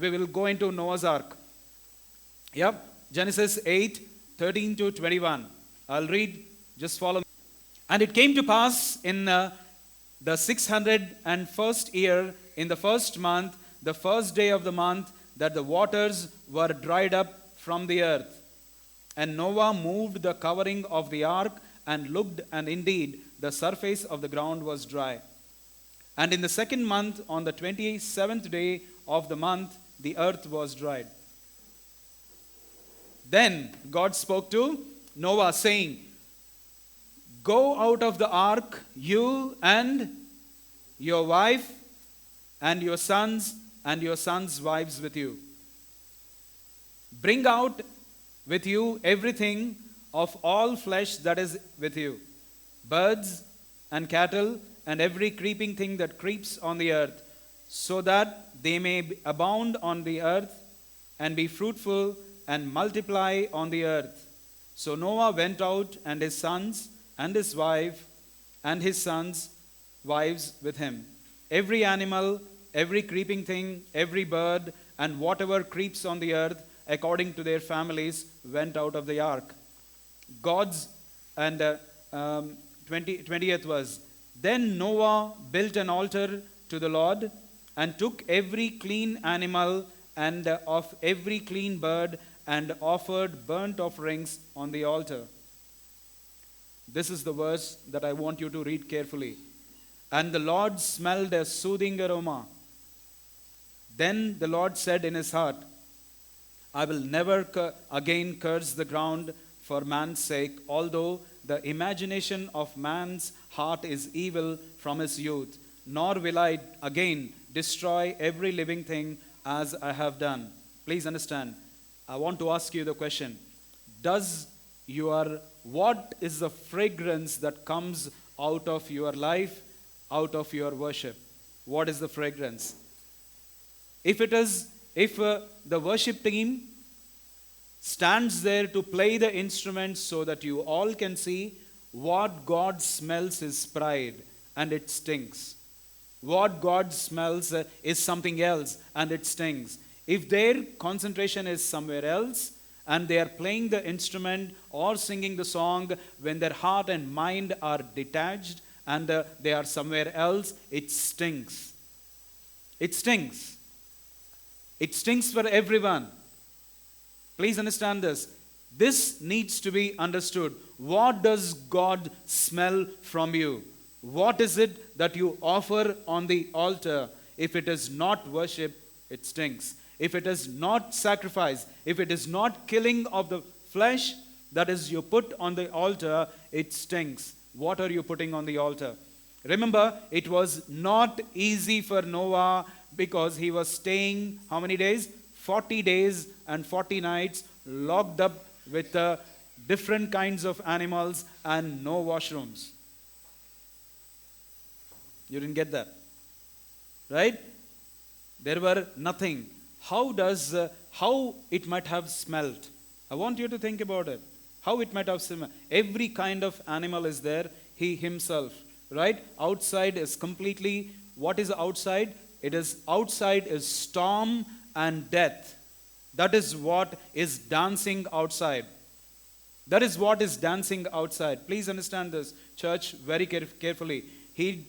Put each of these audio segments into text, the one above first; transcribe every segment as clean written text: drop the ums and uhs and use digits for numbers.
we will go into Noah's Ark. Yep, Genesis 8, 13 to 21. I'll read, just follow me. And it came to pass in the 601st year, in the first month, the first day of the month, that the waters were dried up from the earth. And Noah moved the covering of the ark and looked, and indeed the surface of the ground was dry. And in the second month, on the 27th day of the month, the earth was dried. Then God spoke to Noah, saying, Go out of the ark, you and your wife and your sons and your sons' wives with you. Bring out with you everything of all flesh that is with you, birds and cattle and every creeping thing that creeps on the earth, so that they may abound on the earth and be fruitful and multiply on the earth. So Noah went out, and his sons and his wife and his sons' wives with him. Every animal, every creeping thing, every bird, and whatever creeps on the earth, according to their families, went out of the ark. God's, and 20th verse. Then Noah built an altar to the Lord, and took every clean animal and of every clean bird, and offered burnt offerings on the altar. This is the verse that I want you to read carefully. And the Lord smelled a soothing aroma. Then the Lord said in his heart, I will never again curse the ground for man's sake, although the imagination of man's heart is evil from his youth. Nor will I again destroy every living thing as I have done. Please understand, I want to ask you the question. What is the fragrance that comes out of your life, out of your worship? What is the fragrance? If the worship team stands there to play the instruments so that you all can see, what God smells is pride, and it stinks. What God smells is something else, and it stinks. If their concentration is somewhere else, and they are playing the instrument or singing the song, when their heart and mind are detached and they are somewhere else, it stinks. It stinks. It stinks for everyone. Please understand this. This needs to be understood. What does God smell from you? What is it that you offer on the altar? If it is not worship, it stinks. If it is not sacrifice, if it is not killing of the flesh, that is you put on the altar, it stinks. What are you putting on the altar? Remember, it was not easy for Noah, because he was staying, how many days? 40 days and 40 nights locked up with different kinds of animals and no washrooms. You didn't get that, right? There were nothing. How it might have smelled? I want you to think about it. How it might have smelled. Every kind of animal is there. He himself, right? Outside is completely, what is outside? Outside is storm and death. That is what is dancing outside. That is what is dancing outside. Please understand this, church, very carefully. He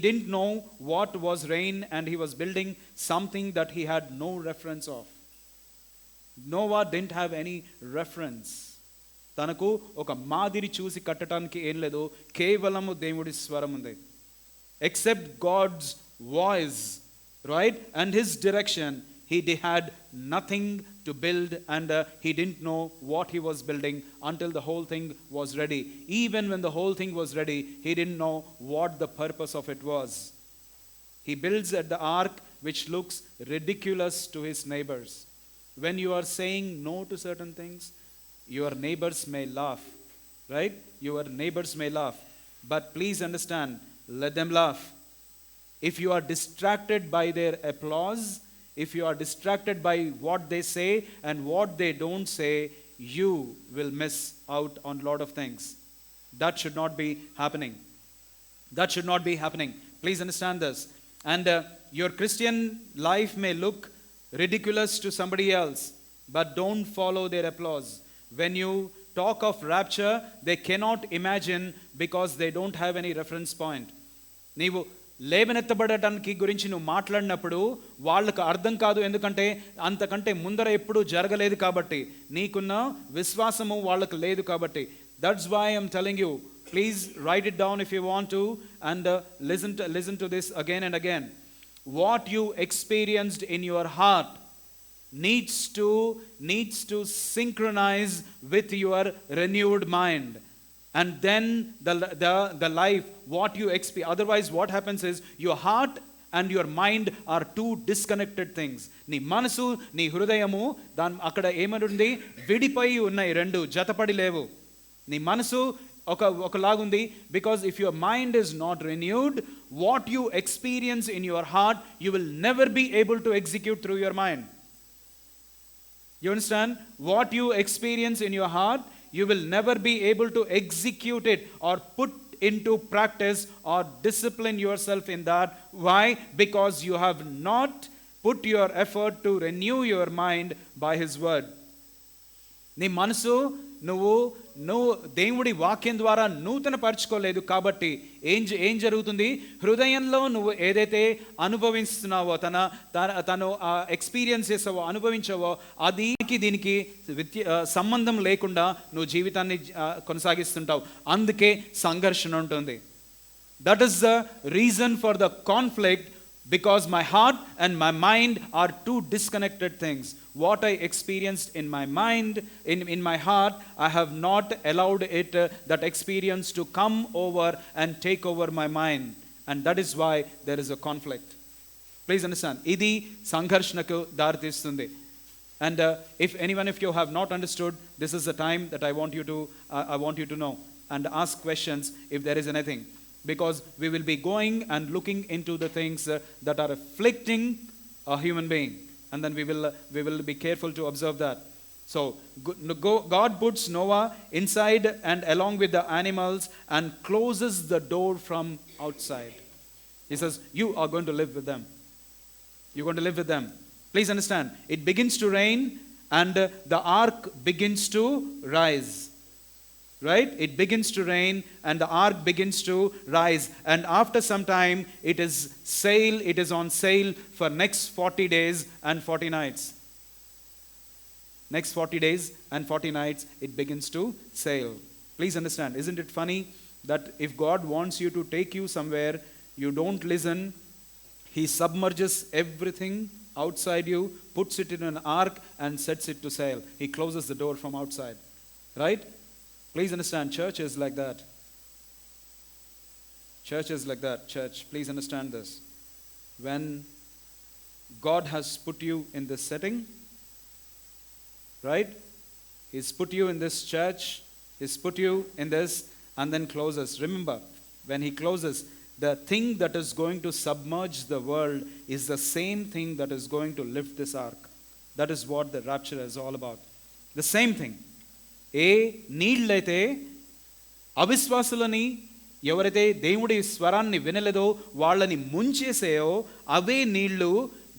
didn't know what was rain, and he was building something that he had no reference of. Noah didn't have any reference. తనకు ఒక మాదిరి చూసి కట్టడానికి ఏం లేదు, కేవలము దేవుడి స్వరం ఉంది. Except God's voice, right, and his direction, he had nothing to build, and he didn't know what he was building until the whole thing was ready. Even when the whole thing was ready, he didn't know what the purpose of it was. He builds at the ark which looks ridiculous to his neighbors. When you are saying no to certain things, your neighbors may laugh, right? Your neighbors may laugh. But please understand, let them laugh. If you are distracted by their applause, if you are distracted by what they say and what they don't say, you will miss out on a lot of things. That should not be happening. That should not be happening. Please understand this. And your Christian life may look ridiculous to somebody else, but don't follow their applause. When you talk of rapture, they cannot imagine because they don't have any reference point. నీవు లేవనెత్తబడటానికి గురించి నువ్వు మాట్లాడినప్పుడు వాళ్ళకు అర్థం కాదు, ఎందుకంటే అంతకంటే ముందర ఎప్పుడూ జరగలేదు కాబట్టి, నీకున్న విశ్వాసము వాళ్ళకు లేదు కాబట్టి. That's why I'm telling you, please write it down if you want to, and listen to this again and again. What you experienced in your heart needs to synchronize with your renewed mind. And then the life, what you experience. Otherwise what happens is, your heart and your mind are two disconnected things. నీ మనసు, నీ హృదయము అక్కడ ఏమనుంది, విడిపోయి ఉన్నాయి, రెండు జతపడి లేవు. నీ మనసు ఒకలాగుంది, because if your mind is not renewed, what you experience in your heart, you will never be able to execute through your mind. You understand? What you experience in your heart, you will never be able to execute it or put into practice or discipline yourself in that. Why? Because you have not put your effort to renew your mind by His word. నీ మనసు నువ్వు దేవుడి వాక్యం ద్వారా నూతన పరచుకోలేదు కాబట్టి ఏం జరుగుతుంది, హృదయంలో నువ్వు ఏదైతే అనుభవిస్తున్నావో, తను ఎక్స్పీరియన్స్ చేసావో, అనుభవించావో, దీనికి సంబంధం లేకుండా నువ్వు జీవితాన్ని కొనసాగిస్తుంటావు. అందుకే సంఘర్షణ ఉంటుంది. That is the reason for the conflict, because my heart and my mind are two disconnected things. What I experienced in my mind, in my heart, I have not allowed it, that experience to come over and take over my mind, and that is why there is a conflict. Please understand, idi sangharshanaku dar teestundi. And if you have not understood, this is the time that I want you to know and ask questions if there is anything. Because we will be going and looking into the things that are afflicting a human being, and then we will be careful to observe that. So God puts Noah inside and along with the animals and closes the door from outside. He says, you are going to live with them. You're going to live with them. Please understand, it begins to rain and the ark begins to rise. Right? It begins to rain and the ark begins to rise, and after some time it is on sale for next 40 days and 40 nights. Next 40 days and 40 nights it begins to sail. Please understand, isn't it funny that if God wants you to take you somewhere, you don't listen, He submerges everything outside you, puts it in an ark and sets it to sail. He closes the door from outside. Right? Please understand, church is like that. Church is like that. Church, please understand this. When God has put you in this setting, right? He's put you in this church, He's put you in this, and then closes. Remember, when He closes, the thing that is going to submerge the world is the same thing that is going to lift this ark. That is what the rapture is all about. The same thing. ఏ నీళ్ళైతే అవిశ్వాసులని, ఎవరైతే దేవుడి స్వరాన్ని వినలేదో వాళ్ళని ముంచేసాయో, అవే నీళ్లు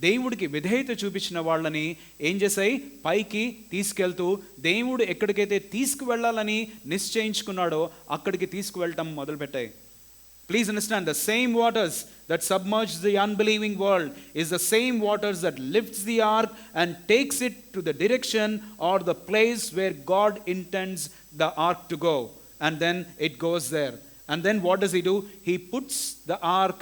దేవుడికి విధేయత చూపించిన వాళ్ళని ఏం చేశాయి, పైకి తీసుకెళ్తూ దేవుడు ఎక్కడికైతే తీసుకువెళ్ళాలని నిశ్చయించుకున్నాడో అక్కడికి తీసుకువెళ్ళటం మొదలుపెట్టాయి. Please understand, the same waters that submerge the unbelieving world is the same waters that lifts the ark and takes it to the direction or the place where God intends the ark to go. And then it goes there. And then what does He do? He puts the ark,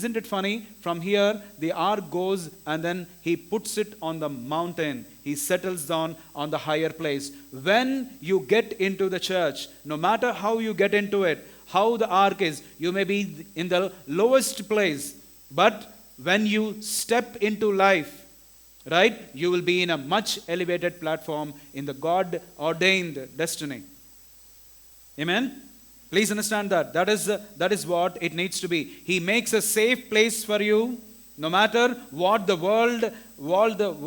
isn't it funny? From here, the ark goes and then He puts it on the mountain. He settles down on the higher place. When you get into the church, no matter how you get into it, how the ark is, you may be in the lowest place, but when you step into life, right, you will be in a much elevated platform in the God ordained destiny. Amen? Please understand that. That is what it needs to be. He makes a safe place for you, no matter what the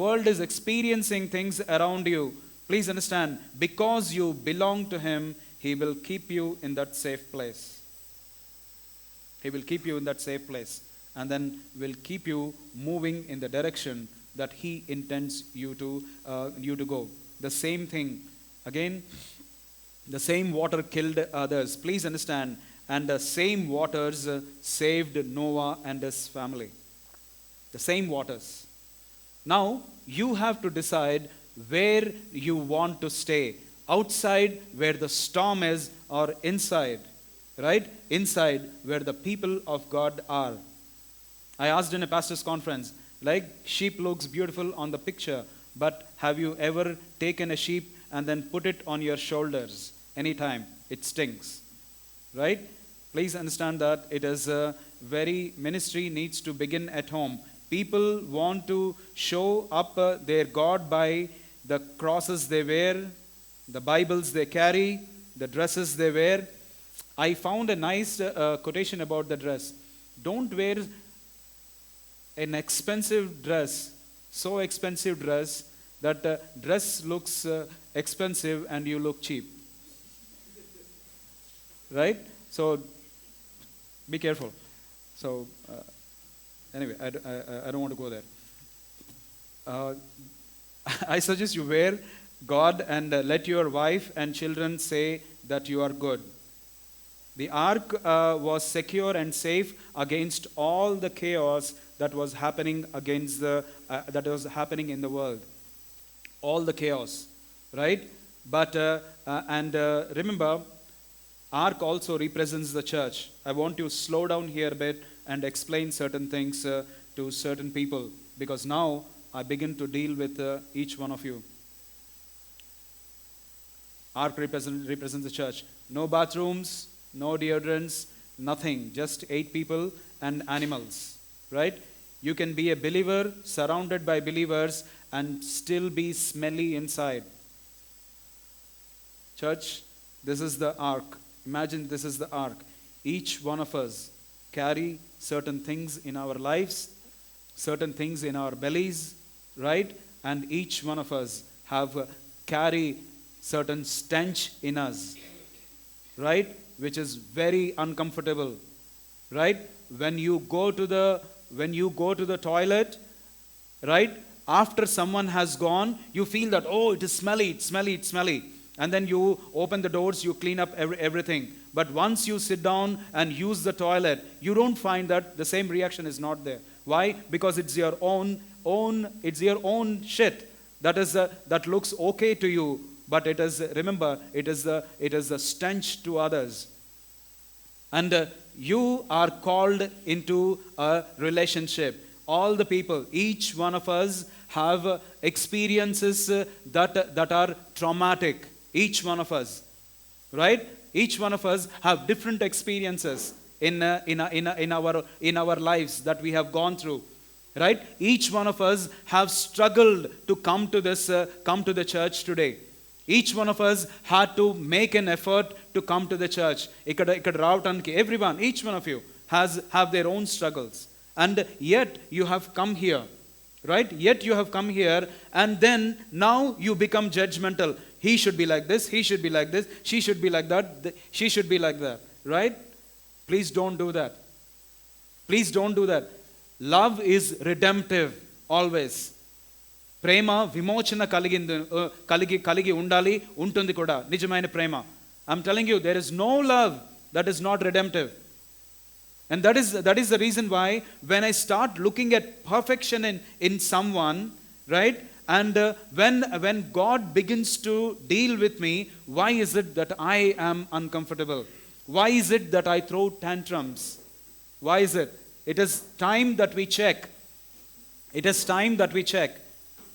world is experiencing things around you. Please understand, because you belong to Him, He will keep you in that safe place. He will keep you in that safe place, and then will keep you moving in the direction that He intends you to go. The same thing. Again, the same water killed others. Please understand. And the same waters saved Noah and his family. The same waters. Now, you have to decide where you want to stay. Outside where the storm is, or inside. Right? Inside where the people of God are. I asked in a pastor's conference, like, sheep looks beautiful on the picture, but have you ever taken a sheep and then put it on your shoulders anytime? It stinks. Right? Please understand that it is a very ministry needs to begin at home. People want to show up their God by the crosses they wear, the Bibles they carry, the dresses they wear. I found a nice quotation about the dress. Don't wear an expensive dress, so expensive dress that dress looks expensive and you look cheap. Right? So, be careful. So, anyway, I don't want to go there. I suggest you wear God and let your wife and children say that you are good. The ark was secure and safe against all the chaos that was happening that was happening in the world. All the chaos, right? But remember, ark also represents the church. I want to slow down here a bit and explain certain things to certain people, because now I begin to deal with each one of you. Ark represents the church. No bathrooms, no deodorants, nothing. Just 8 people and animals, right? You can be a believer surrounded by believers and still be smelly inside. Church, this is the ark. Imagine this is the ark. Each one of us carry certain things in our lives, certain things in our bellies, right? And each one of us carry certain stench in us, right? Which is very uncomfortable, right? When you go to the toilet, right? After someone has gone, you feel that, oh, it is smelly, it's smelly, it's smelly. And then you open the doors, you clean up everything. But once you sit down and use the toilet, you don't find that the same reaction is not there. Why? Because it's your own shit that looks okay to you. But it is, remember, it is the stench to others. And you are called into a relationship. All the people, each one of us have experiences that are traumatic. Each one of us, right? Each one of us have different experiences in our lives that we have gone through. Right? Each one of us have struggled to come to the church today. Each one of us had to make an effort to come to the church. Everyone, each one of you have their own struggles. And yet you have come here. Right? Yet you have come here, and then now you become judgmental. He should be like this, he should be like this, she should be like that, she should be like that. Right? Please don't do that. Please don't do that. Love is redemptive always. ప్రేమ విమోచన కలిగి ఉండాలి, ఉంటుంది కూడా నిజమైన ప్రేమ. I'm telling you, there is no love that is not redemptive. And that is the reason why when I start looking at perfection in someone, right? And when God begins to deal with me, why is it that I am uncomfortable? Why is it that I throw tantrums? Why is it? It is time that we check. It is time that we check.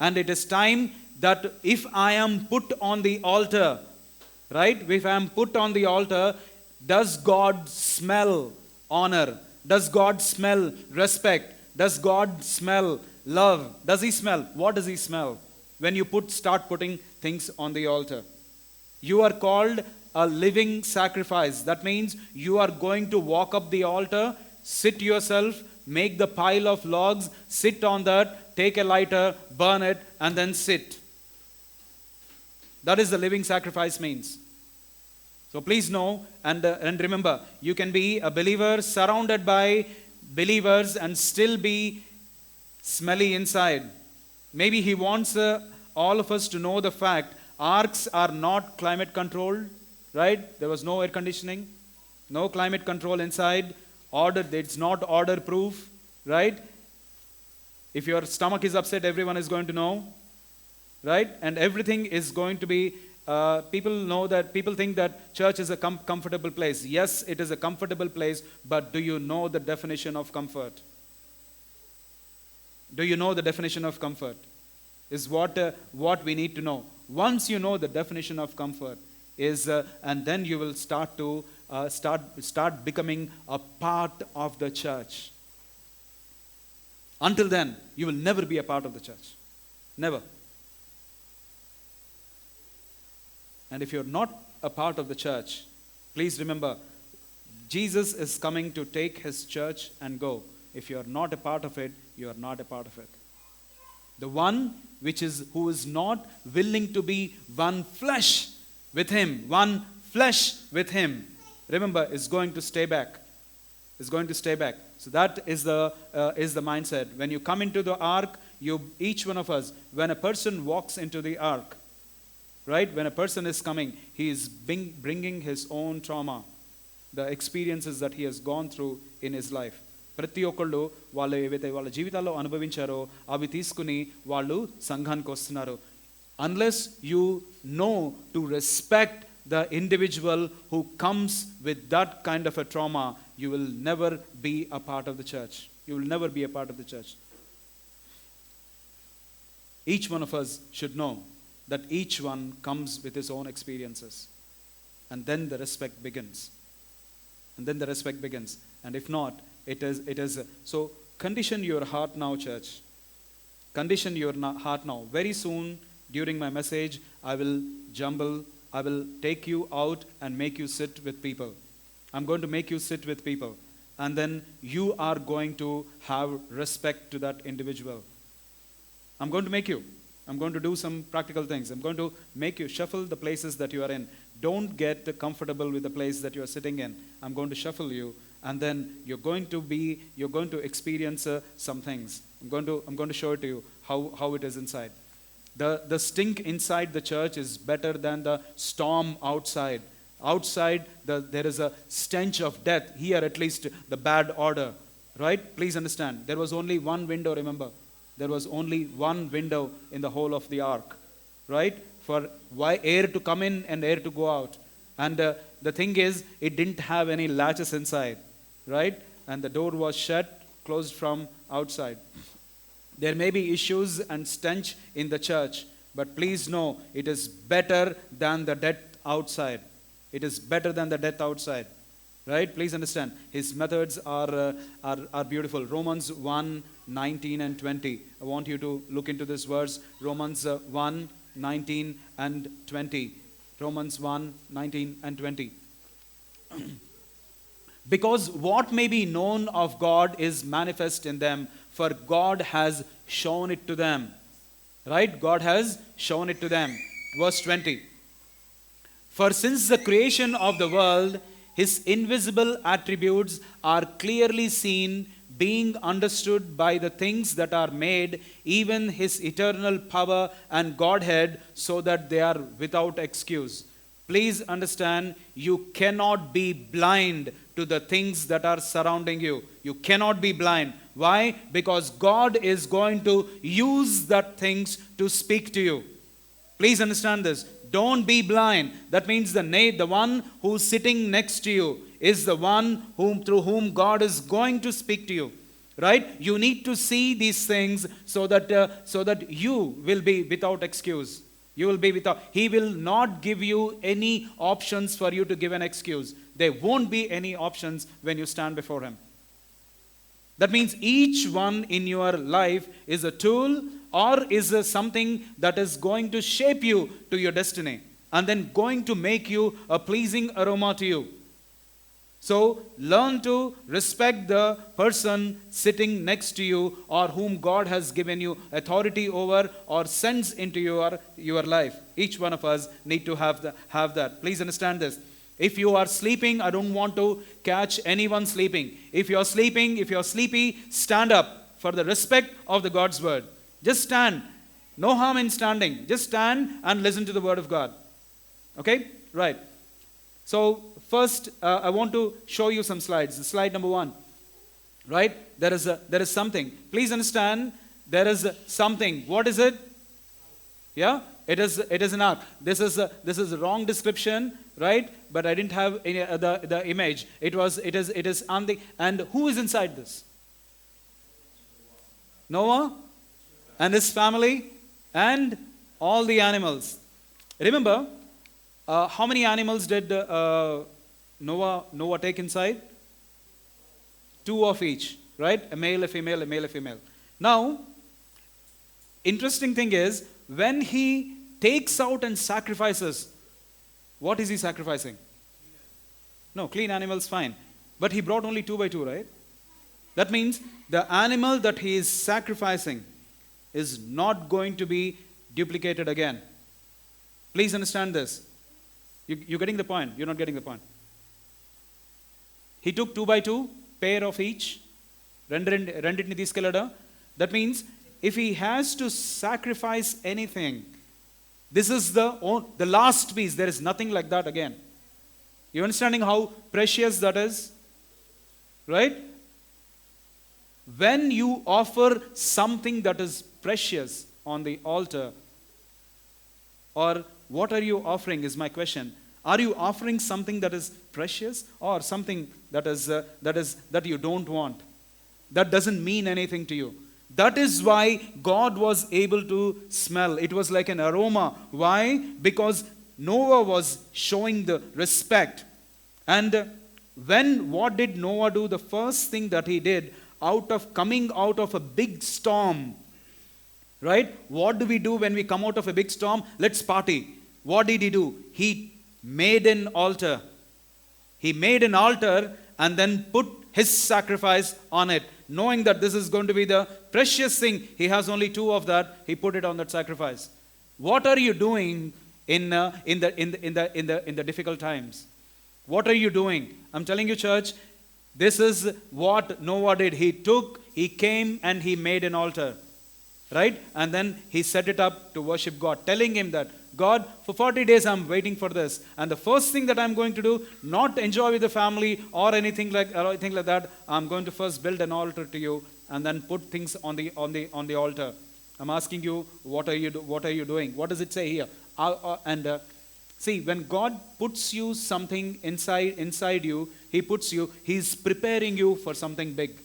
And it is time that if I am put on the altar, right? If I am put on the altar, does God smell honor? Does God smell respect? Does God smell love? Does He smell? What does He smell? When you start putting things on the altar. You are called a living sacrifice. That means you are going to walk up the altar, sit yourself, make the pile of logs, sit on that, take a lighter, burn it, and then sit. That is the living sacrifice means. So please know and remember, you can be a believer surrounded by believers and still be smelly inside. Maybe he wants all of us to know the fact arcs are not climate controlled, right? There was no air conditioning, no climate control inside. Order, it's not order proof, right? If your stomach is upset, everyone is going to know, right? And everything is going to be, people think that church is a comfortable place. Yes, it is a comfortable place, but do you know the definition of comfort? Do you know the definition of comfort? Is what we need to know. Once you know the definition of comfort, and then you will start to start becoming a part of the church. Until then, you will never be a part of the church. Never. And if you're not a part of the church, please remember, Jesus is coming to take his church and go. If you're not a part of it, you are not a part of it. The one who is not willing to be one flesh with him, remember, is going to stay back. Is going to stay back. So that is the mindset. When you come into the ark, each one of us, when a person walks into the ark, right? When a person is coming, he is bringing his own trauma, the experiences that he has gone through in his life. ప్రతి ఒక్కళ్ళు వాళ్ళు ఏవైతే వాళ్ళ జీవితాల్లో అనుభవించారో అవి తీసుకుని వాళ్ళు సంఘానికి వస్తున్నారు. Unless you know to respect the individual who comes with that kind of a trauma, you will never be a part of the church. You will never be a part of the church. Each one of us should know that each one comes with his own experiences. And then the respect begins. And if not, it is so condition your heart now, church. Condition your heart now. Very soon during my message, I will take you out and make you sit with people. I'm going to make you sit with people. And then you are going to have respect to that individual. I'm going to make you. I'm going to do some practical things. I'm going to make you shuffle the places that you are in. Don't get comfortable with the place that you are sitting in. I'm going to shuffle you, and then you're going to experience some things. I'm going to show it to you how it is inside. The stink inside the church is better than the storm outside. Outside, there is a stench of death. Here, at least, the bad odor. Right? Please understand. There was only one window, remember. There was only one window in the whole of the ark. Right? For air to come in and air to go out. And the thing is, it didn't have any latches inside. Right? And the door was shut, closed from outside. There may be issues and stench in the church, but please know it is better than the death outside. It is better than the death outside. Right? Please understand. His methods are beautiful. Romans 1:19 and 20. I want you to look into this verse. Romans 1:19 and 20. Romans 1:19 and 20. Because what may be known of God is manifest in them, for God has shown it to them. Right? God has shown it to them. Verse 20. For since the creation of the world, his invisible attributes are clearly seen, being understood by the things that are made, even his eternal power and Godhead, so that they are without excuse. Please understand, you cannot be blind to the things that are surrounding you. You cannot be blind. Why? Because God is going to use that things to speak to you. Please understand this. Don't be blind. That means the one who's sitting next to you is the one through whom God is going to speak to you. Right? You need to see these things so that you will be without excuse. You will be without. He will not give you any options for you to give an excuse. There won't be any options when you stand before him. That means each one in your life is a tool or is something that is going to shape you to your destiny and then going to make you a pleasing aroma to you. So learn to respect the person sitting next to you or whom God has given you authority over or sends into your life. Each one of us need to have that. Please understand this. If you are sleeping, I don't want to catch anyone sleeping. If you are sleepy, stand up for the respect of the God's word. Just stand No harm in standing. Just stand and listen to the word of God. Okay? Right. So first, I want to show you some slides. Slide number 1. Right? There is something. Please understand, there is something. What is it? Yeah? It is an ark. This is a wrong description, right? But I didn't have any the image. It is on the, and who is inside this? Noah and his family and all the animals. Remember, how many animals did Noah take inside? 2 of each, right? A male, a female, a male, a female. Now, interesting thing is, when he takes out and sacrifices, what is he sacrificing? No, clean animals, fine. But he brought only 2 by 2, right? That means the animal that he is sacrificing is not going to be duplicated again. Please understand this. You're getting the point. You're not getting the point. He took 2 by 2, pair of each. That means if he has to sacrifice anything, this is the last piece. There is nothing like that again. You understanding how precious that is? Right? When you offer something that is precious on the altar, or what are you offering is my question. Are you offering something that is precious, or something that you don't want? That doesn't mean anything to you. That is why God was able to smell. It was like an aroma. Why? Because Noah was showing the respect. And what did Noah do? The first thing that he did, coming out of a big storm, right? What do we do when we come out of a big storm? Let's party. What did he do? He made an altar. He made an altar and then put his sacrifice on it, knowing that this is going to be the precious thing. He has only 2 of that. He put it on that sacrifice. What are you doing in the difficult times? What are you doing? I'm telling you, church, this is what Noah did. He came and he made an altar, right? And then he set it up to worship God, telling him that, God, for 40 days I'm waiting for this. And the first thing that I'm going to do, not enjoy with the family or anything like that, I'm going to first build an altar to you and then put things on the altar. I'm asking you, what are you doing? What does it say here? See, when God puts you something inside you, He's preparing you for something big.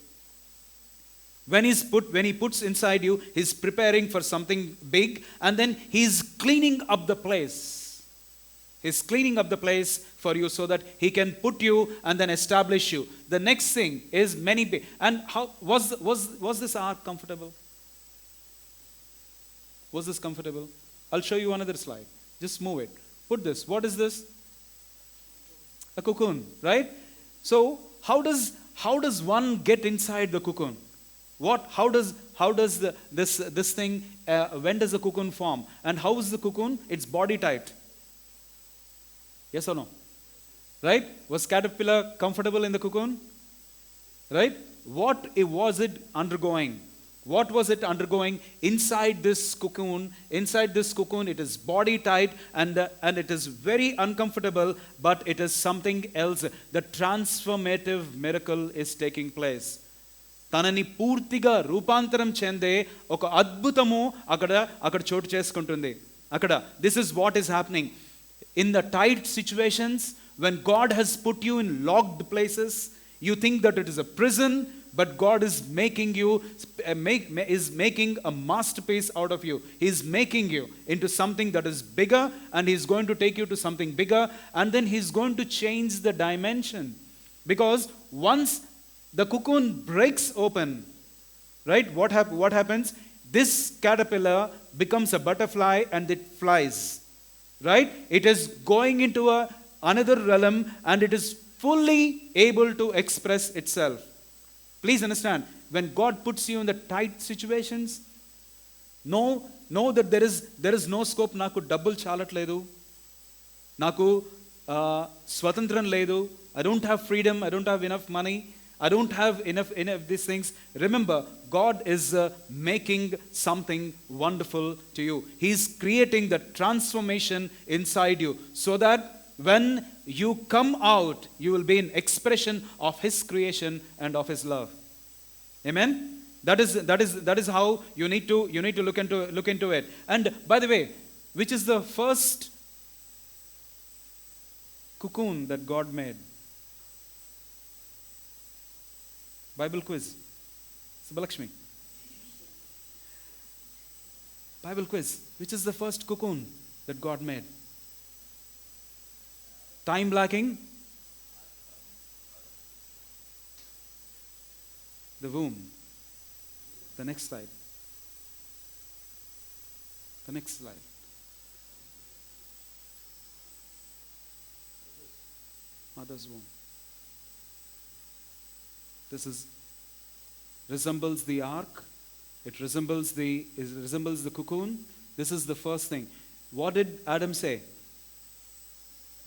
When he puts inside you, he's preparing for something big, and then he's cleaning up the place. He's cleaning up the place for you so that he can put you and then establish you. The next thing is and how was this ark comfortable? Was this comfortable? I'll show you another slide. Just move it. Put this. What is this? A cocoon, right? So how does one get inside the cocoon? How does this thing, when does the cocoon form? And how is the cocoon? It's body tight. Yes or no? Right? Was caterpillar comfortable in the cocoon? Right? What was it undergoing? What was it undergoing inside this cocoon? Inside this cocoon, it is body tight and it is very uncomfortable, but it is something else. The transformative miracle is taking place. తనని పూర్తిగా రూపాంతరం చెందే ఒక అద్భుతము అక్కడ చోటు చేసుకుంటుంది. This is what is happening in the tight situations. When God has put you in locked places, you think that it is a prison, but God is making a masterpiece out of you. He's making you into something that is bigger, and He's going to take you to something bigger, and then He's going to change the dimension. Because once the cocoon breaks open, right? What happens? This caterpillar becomes a butterfly and it flies, right? It is going into another realm and it is fully able to express itself. Please understand, when God puts you in the tight situations, know that there is no scope. Naku double chalatledu, naku swatantram ledu, I don't have freedom, I don't have enough money, I don't have enough these things. Remember, God is making something wonderful to you. He's creating the transformation inside you so that when you come out, you will be an expression of His creation and of His love. Amen? That is how you need to look into it. And by the way, which is the first cocoon that God made? Bible quiz. Subbalakshmi. Bible quiz. Which is the first cocoon that God made? Time lacking? The womb. The next slide. The next slide. Mother's womb. This resembles the ark. It resembles the cocoon. This is the first thing. What did Adam say?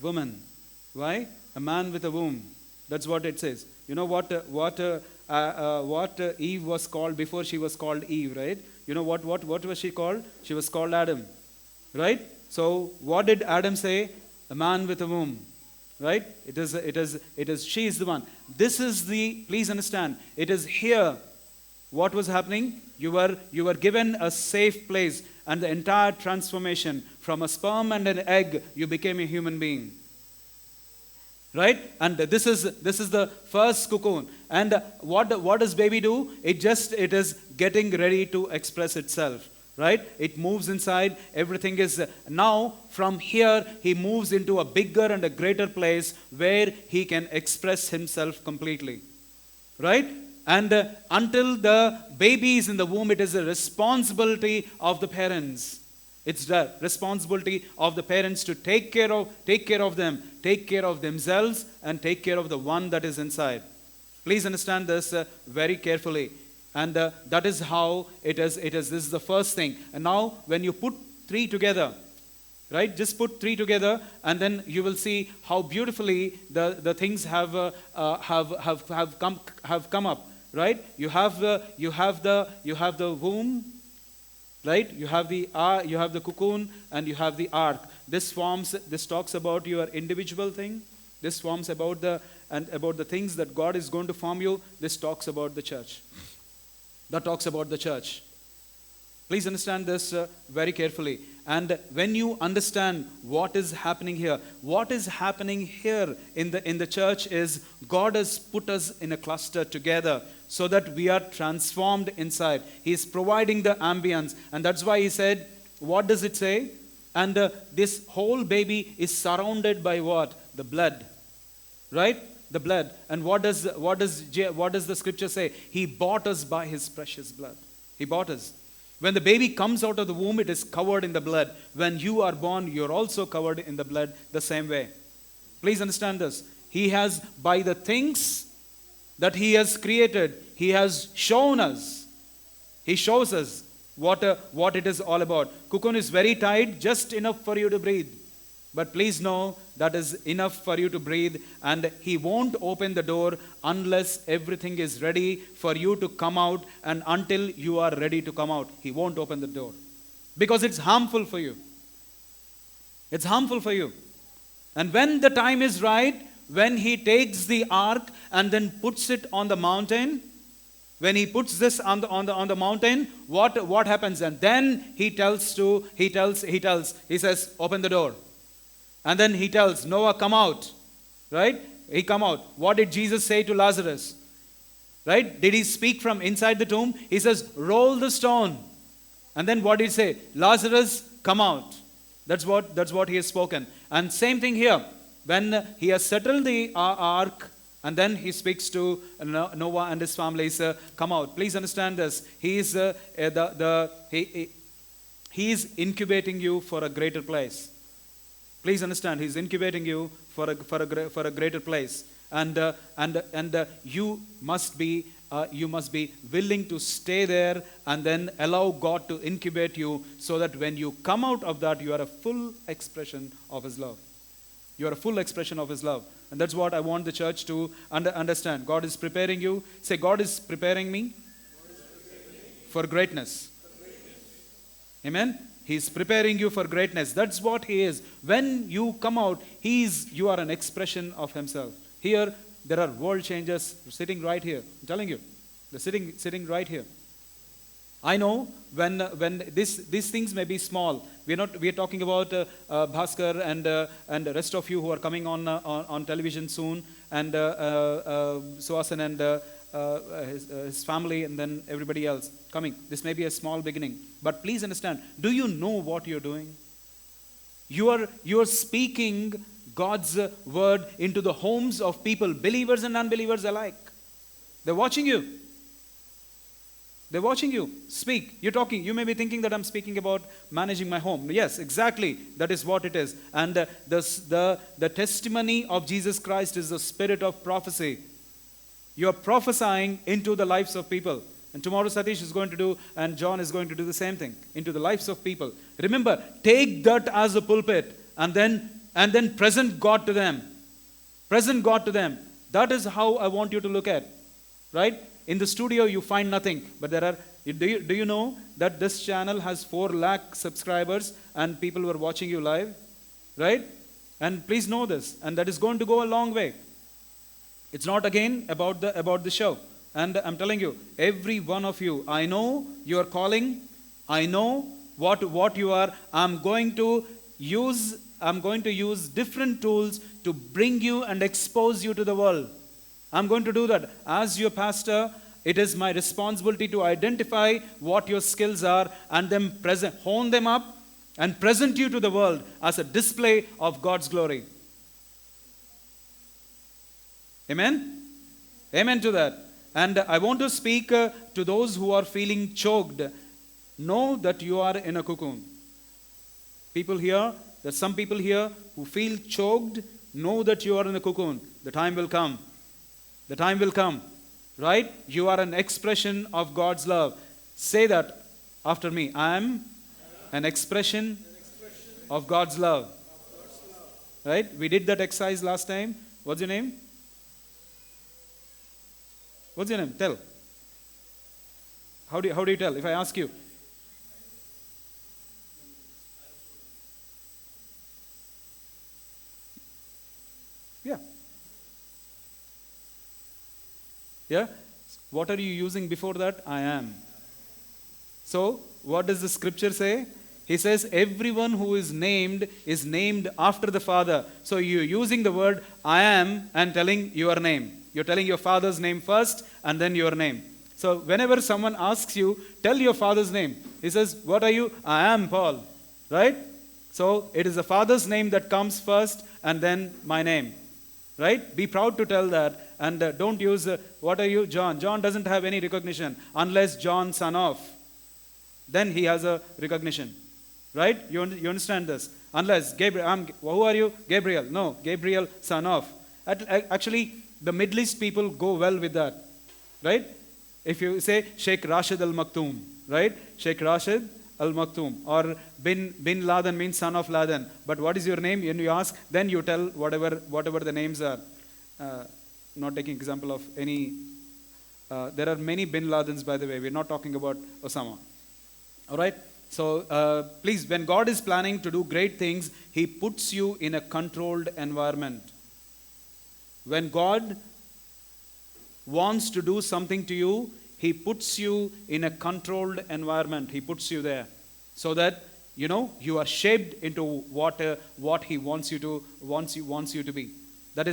Woman. Why? A man with a womb. That's what it says. You know what Eve was called before she was called Eve, right? You know what was she called? She was called Adam, right? So what did Adam say? A man with a womb, right? It is. She is the one. This is the. Please understand. It is here. What was happening? You were given a safe place, and the entire transformation from a sperm and an egg, you became a human being. Right? And this is the first cocoon. And what does baby do? It is getting ready to express itself. Right? It moves inside. Everything is now from here he moves into a bigger and a greater place where he can express himself completely. Right? And until the baby is in the womb, it is a responsibility of the parents. It's the responsibility of the parents to take care of them, take care of themselves, and take care of the one that is inside. Please understand this very carefully. And that is how it is. This is the first thing. And now, when you put three together, right? Just put three together, and then you will see how beautifully the things have come up. Right? You have the womb. Right? You have the cocoon, and you have the ark. This talks about your individual thing. This forms about the things that God is going to form you. This talks about the church. That talks about the church. Please understand this very carefully. And when you understand what is happening here in the church is God has put us in a cluster together so that we are transformed inside. He is providing the ambience. And that's why he said, what does it say? And this whole baby is surrounded by what? The blood. Right? The blood. And what does the scripture say? He bought us by his precious blood. He bought us. When the baby comes out of the womb, it is covered in the blood. When you are born, you're also covered in the blood the same way. Please understand this. He has, by the things that he has created, he has shown us. He shows us what it is all about. Cocoon is very tight, just enough for you to breathe. But please know that is enough for you to breathe, and he won't open the door unless everything is ready for you to come out, and until you are ready to come out, he won't open the door. Because it's harmful for you. It's harmful for you. And when the time is right, when he takes the ark and then puts it on the mountain, when he puts this on the mountain, what happens? And then he says, open the door. And then he tells, Noah, come out. Right? He come out. What did Jesus say to Lazarus? Right? Did he speak from inside the tomb? He says, roll the stone. And then what did he say? Lazarus, come out. That's what he has spoken. And same thing here. When he has settled the ark, and then he speaks to Noah and his family, he says, come out. Please understand this. He is incubating you for a greater place. Please understand, he's incubating you for a greater place, and you must be willing to stay there and then allow God to incubate you, so that when you come out of that, you are a full expression of his love. You are a full expression of His love. And that's what I want the church to understand. God is preparing you. Say, God is preparing me for greatness. Amen. He's preparing you for greatness. That's what He is. When you come out, you are an expression of Himself. Here, there are world changers sitting right here. I'm telling you. They're sitting right here. I know when these things may be small. We are talking about Bhaskar and the rest of you who are coming on television soon, and Suhasan and his family, and then everybody else coming. This may be a small beginning, but please understand. Do you know what you're doing? You are speaking God's word into the homes of people, believers and unbelievers alike. They're watching you. They're watching you speak. You're talking. You may be thinking that I'm speaking about managing my home. Yes, exactly. That is what it is. And the testimony of Jesus Christ is the spirit of prophecy. You're prophesying into the lives of people. And tomorrow Satish is going to do, and John is going to do the same thing, into the lives of people. Remember, take that as a pulpit and then present God to them. Present God to them. That is how I want you to look at. Right? In the studio, you find nothing. But do you know that this channel has 4 lakh subscribers and people who are watching you live? Right? And please know this. And that is going to go a long way. It's not again about the show. And I'm telling you, every one of you, I know you are calling. I know what you are. I'm going to use different tools to bring you and expose you to the world. I'm going to do that. As your pastor, it is my responsibility to identify what your skills are and then hone them up and present you to the world as a display of God's glory. Amen? Amen to that. And I want to speak to those who are feeling choked. Know that you are in a cocoon. There's some people here who feel choked. Know that you are in a cocoon. The time will come. The time will come, right? You are an expression of God's love. Say that after me. I am an expression of God's love. Right? We did that exercise last time. What's your name? What's your name? Tell. How do you tell? If I ask you. Yeah. Yeah? What are you using before that? I am. So, what does the scripture say? He says, everyone who is named after the Father. So, you're using the word I am and telling your name. You're telling your father's name first and then your name. So, whenever someone asks you, tell your father's name. He says, what are you? I am Paul. Right? So, it is the Father's name that comes first and then my name. Right? Be proud to tell that. And don't use, what are you? John. John doesn't have any recognition unless John, son of. Then he has a recognition. Right? You understand this? Unless Gabriel, who are you? Gabriel. No, Gabriel, son of. Actually, the Middle East people go well with that. Right? If you say Sheikh Rashid al-Maktoum. Right? Sheikh Rashid al-Maktoum. Or bin Laden means son of Laden. But what is your name? When you ask, then you tell whatever the names are. Not taking example of any. There are many bin Ladens, by the way. We're not talking about Osama. All right? So, please, when God is planning to do great things, He puts you in a controlled environment. When God wants to do something to you, He puts you in a controlled environment. He puts you there so that you are shaped into what He wants you to be. That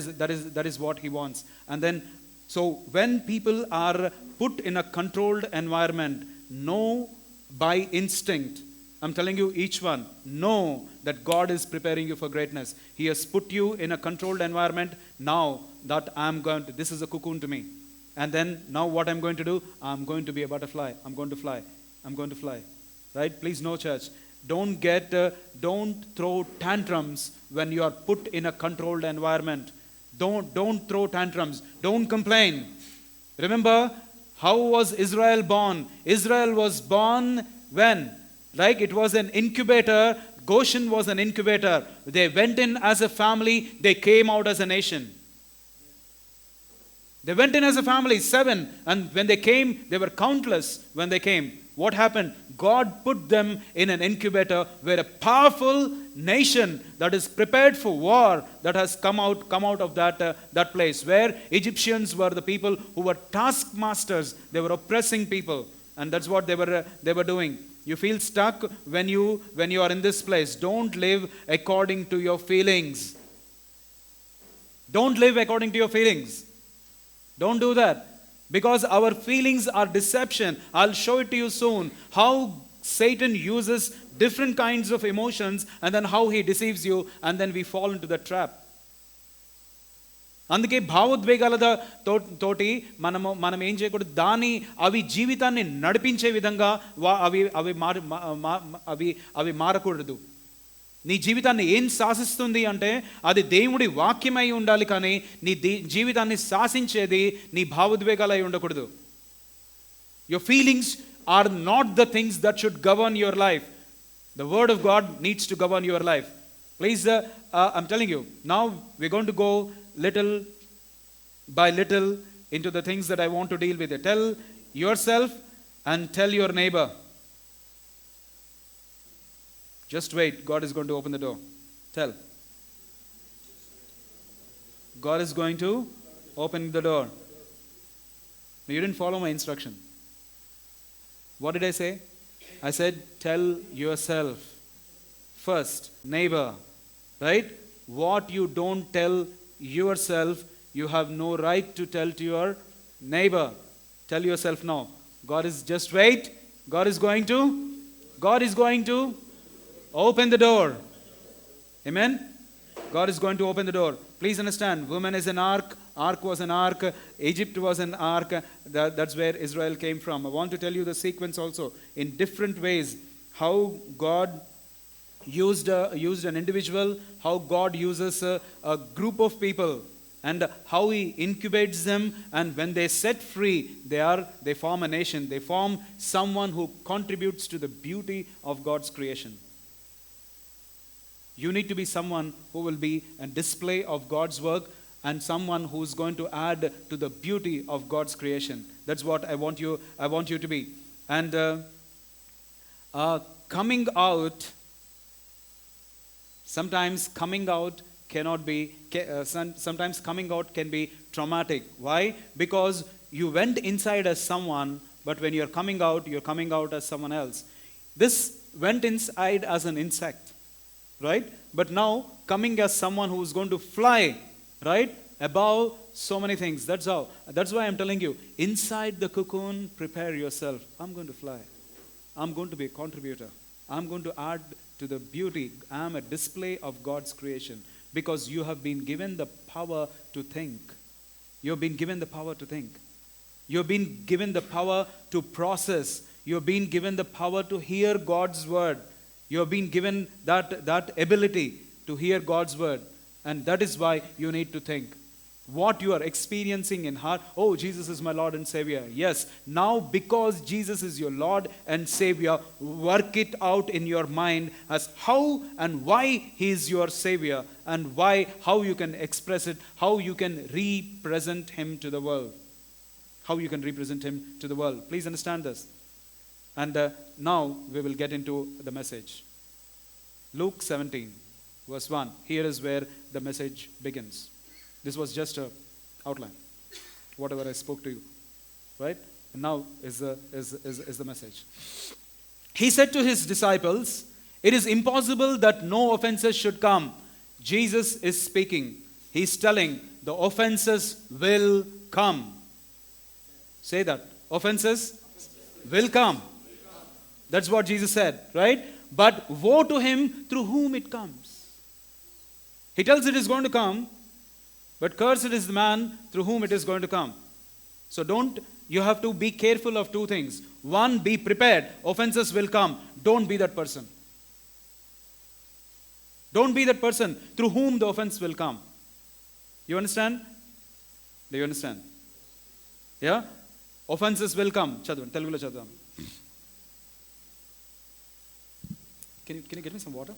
is what He wants. And then, so when people are put in a controlled environment, know by instinct, I'm telling you, each one, know that God is preparing you for greatness. He has put you in a controlled environment. Now that this is a cocoon to me. And then now what I'm going to do, I'm going to be a butterfly. I'm going to fly. Right? Please know, church. Don't throw tantrums when you are put in a controlled environment. Don't throw tantrums. Don't complain. Remember, how was Israel born? Israel was born when? Like it was an incubator. Goshen was an incubator. They went in as a family, they came out as a nation. They went in as a family, 7, and when they came, they were countless when they came. What happened? God put them in an incubator where a powerful nation that is prepared for war that has come out of that place, where Egyptians were the people who were taskmasters. They were oppressing people, and that's what they were doing. You feel stuck when you are in this place. Don't live according to your feelings. Don't live according to your feelings. Don't do that. Because our feelings are deception. I'll show it to you soon. How Satan uses different kinds of emotions and then how he deceives you, and then we fall into the trap. అందుకే భావోద్వేగాల తోటి మనం ఏం చేయకూడదు, అవి జీవితాన్ని నడిపించే విధంగా అవి మారకూడదు. నీ జీవితాన్ని ఏం శాసిస్తుంది అంటే అది దేవుడి వాక్యమై ఉండాలి, కానీ నీ జీవితాన్ని శాసించేది నీ భావోద్వేగాలై ఉండకూడదు. Your feelings are not the things that should govern your life. The word of God needs to govern your life. Please, I'm telling you, now we're going to go little by little into the things that I want to deal with. Tell yourself and tell your neighbor. Just wait. God is going to open the door. Tell. God is going to open the door. You didn't follow my instruction. What did I say? I said, tell yourself first, neighbor. Right? What you don't tell yourself, you have no right to tell to your neighbor. Tell yourself now. God is, just wait. God is going to open the door. Amen? God is going to open the door. Please understand, woman is an ark. Ark was an ark. Egypt was an ark. That's where Israel came from. I want to tell you the sequence also in different ways. How God used an individual, how God uses a group of people, and how he incubates them, and when they set free, they form a nation. They form someone who contributes to the beauty of God's creation. You need to be someone who will be a display of God's work, and someone who is going to add to the beauty of God's creation. That's what I want you to be. And coming out, sometimes coming out can be traumatic. Why? Because you went inside as someone, but when you're coming out as someone else. This went inside as an insect, right? But now coming as someone who is going to fly, right, above so many things. That's why I'm telling you, inside the cocoon, prepare yourself. I'm going to fly. I'm going to be a contributor. I'm going to add to the beauty. I'm a display of God's creation, because you have been given the power to think. You've been given the power to think. You've been given the power to process. You've been given the power to hear God's word. You have been given that ability to hear God's word. And that is why you need to think. What you are experiencing in heart, oh, Jesus is my Lord and Savior. Yes, now because Jesus is your Lord and Savior, work it out in your mind as how and why He is your Savior, and how you can express it, how you can represent Him to the world. How you can represent Him to the world. Please understand this. And now we will get into the message. Luke 17, verse 1. Here is where the message begins. This was just an outline, whatever I spoke to you, right? And now is the message. He said to his disciples, "It is impossible that no offenses should come." Jesus is speaking. He's telling the offenses will come. Say that. Offenses will come. That's what Jesus said, right? But woe to him through whom it comes. He tells it is going to come, but cursed is the man through whom it is going to come. So you have to be careful of two things. One, be prepared. Offenses will come. Don't be that person. Don't be that person through whom the offense will come. You understand? Do you understand? Yeah? Offenses will come. Chadvan, Telugulo chadvam. Can you get me some water?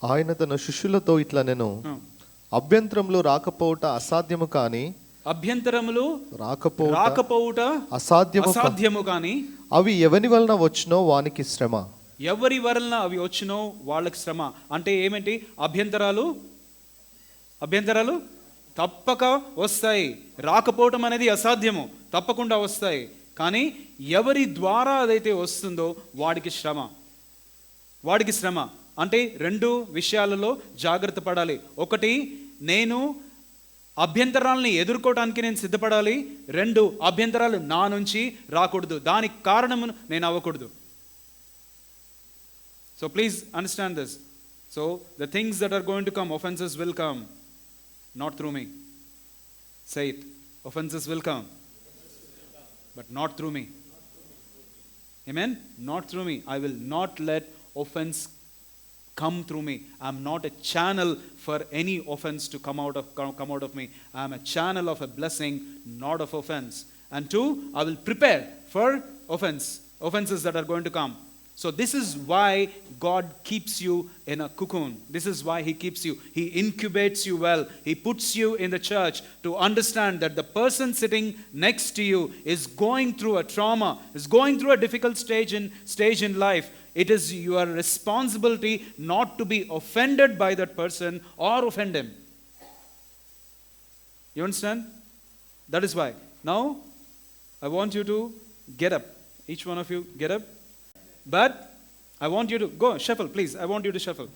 ఆయన తన శిష్యులతో ఇట్లా నేను అభ్యంతరములు రాకపోవుట అసాధ్యము కానీ అభ్యంతరములు రాకపోవుట రాకపోవుట అసాధ్యము కానీ అవి ఎవని వలన వచ్చునో వానికి శ్రమ. ఎవరి వలన అవి వచ్చినో వాళ్ళకి శ్రమ. అంటే ఏమిటి? అభ్యంతరాలు తప్పక వస్తాయి. రాకపోవటం అనేది అసాధ్యము, తప్పకుండా వస్తాయి. కానీ ఎవరి ద్వారా అదైతే వస్తుందో వాడికి శ్రమ. అంటే రెండు విషయాలలో జాగ్రత్త పడాలి. ఒకటి, నేను అభ్యంతరాలని ఎదుర్కోవడానికి నేను సిద్ధపడాలి. రెండు, అభ్యంతరాలు నా నుంచి రాకూడదు, దానికి కారణము నేను అవ్వకూడదు. So please understand this. So the things that are going to come, offenses will come, not through me. Say it. Offenses will come, but not through me. Amen? Not through me. I will not let offense come through me. I am not a channel for any offense to come out of me. I am a channel of a blessing, not of offense. And two, I will prepare for offenses that are going to come. So this is why God keeps you in a cocoon. This is why He keeps you. He incubates you well. He puts you in the church to understand that the person sitting next to you is going through a trauma, is going through a difficult stage in life. It is your responsibility not to be offended by that person or offend him. You understand? That is why. Now, I want you to get up. Each one of you get up. But I want you to go shuffle, please. I want you to shuffle,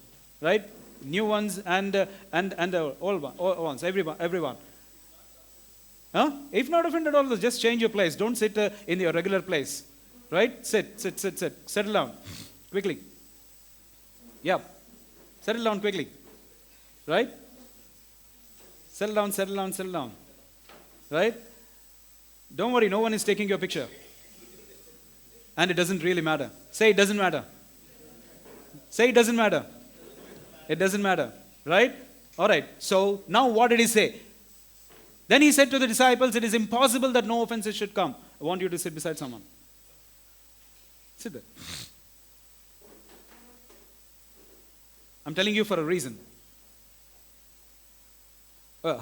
right? New ones and old ones. Everyone. Huh? If not offended, all just change your place. Don't sit in your regular place, right? Sit. Settle down quickly. Yeah, settle down quickly, right? Settle down, right? Don't worry. No one is taking your picture. And it doesn't really matter. Say it doesn't matter. Say it doesn't matter. It doesn't matter. Right? All right. So now what did He say? Then He said to the disciples, it is impossible that no offenses should come. I want you to sit beside someone. Sit there. I'm telling you for a reason.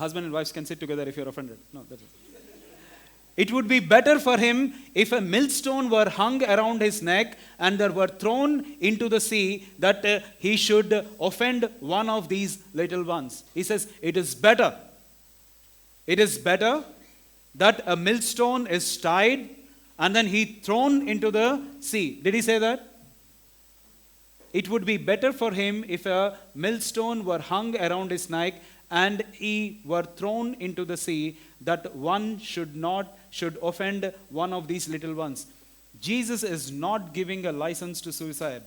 Husband and wives can sit together if you're offended. No, that's it. It would be better for him if a millstone were hung around his neck and there were thrown into the sea, that he should offend one of these little ones. He says, it is better that a millstone is tied and then he thrown into the sea. Did he say that? It would be better for him if a millstone were hung around his neck and he were thrown into the sea, that one should offend one of these little ones. Jesus is not giving a license to suicide.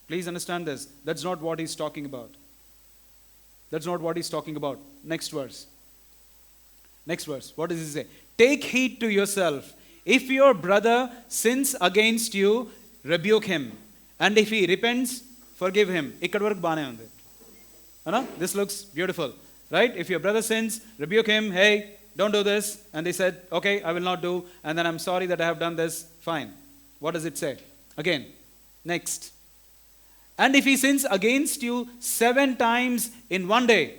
Please understand this. That's not what He's talking about. Next verse. What does He say? Take heed to yourself. If your brother sins against you, rebuke him. And if he repents, forgive him. Ikkad varaku baane undi. This looks beautiful, right? If your brother sins, rebuke him. Hey, don't do this. And they said, okay, I will not do. And then I'm sorry that I have done this. Fine. What does it say? Again, next. And if he sins against you 7 times in one day,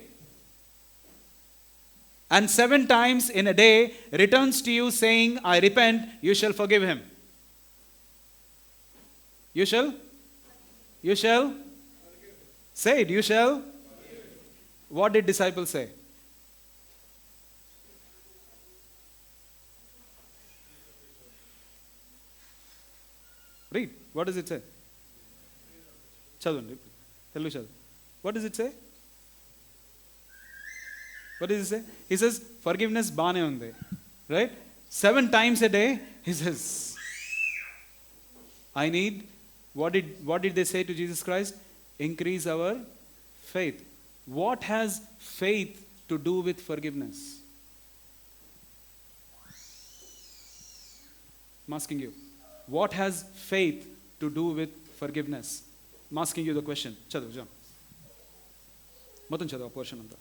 and 7 times in a day returns to you saying, I repent, you shall forgive him. You shall? Say it, you shall? What did disciples say? Read. What does it say? Chadavandi. Tellu chadu. What does it say? He says, forgiveness baane undi. Right? 7 times a day, he says, I need, what did they say to Jesus Christ? Increase our faith. What has faith to do with forgiveness? I'm asking you. What has faith to do with forgiveness? I'm asking you the question. Chadu, John. Motham chadu a portion anta.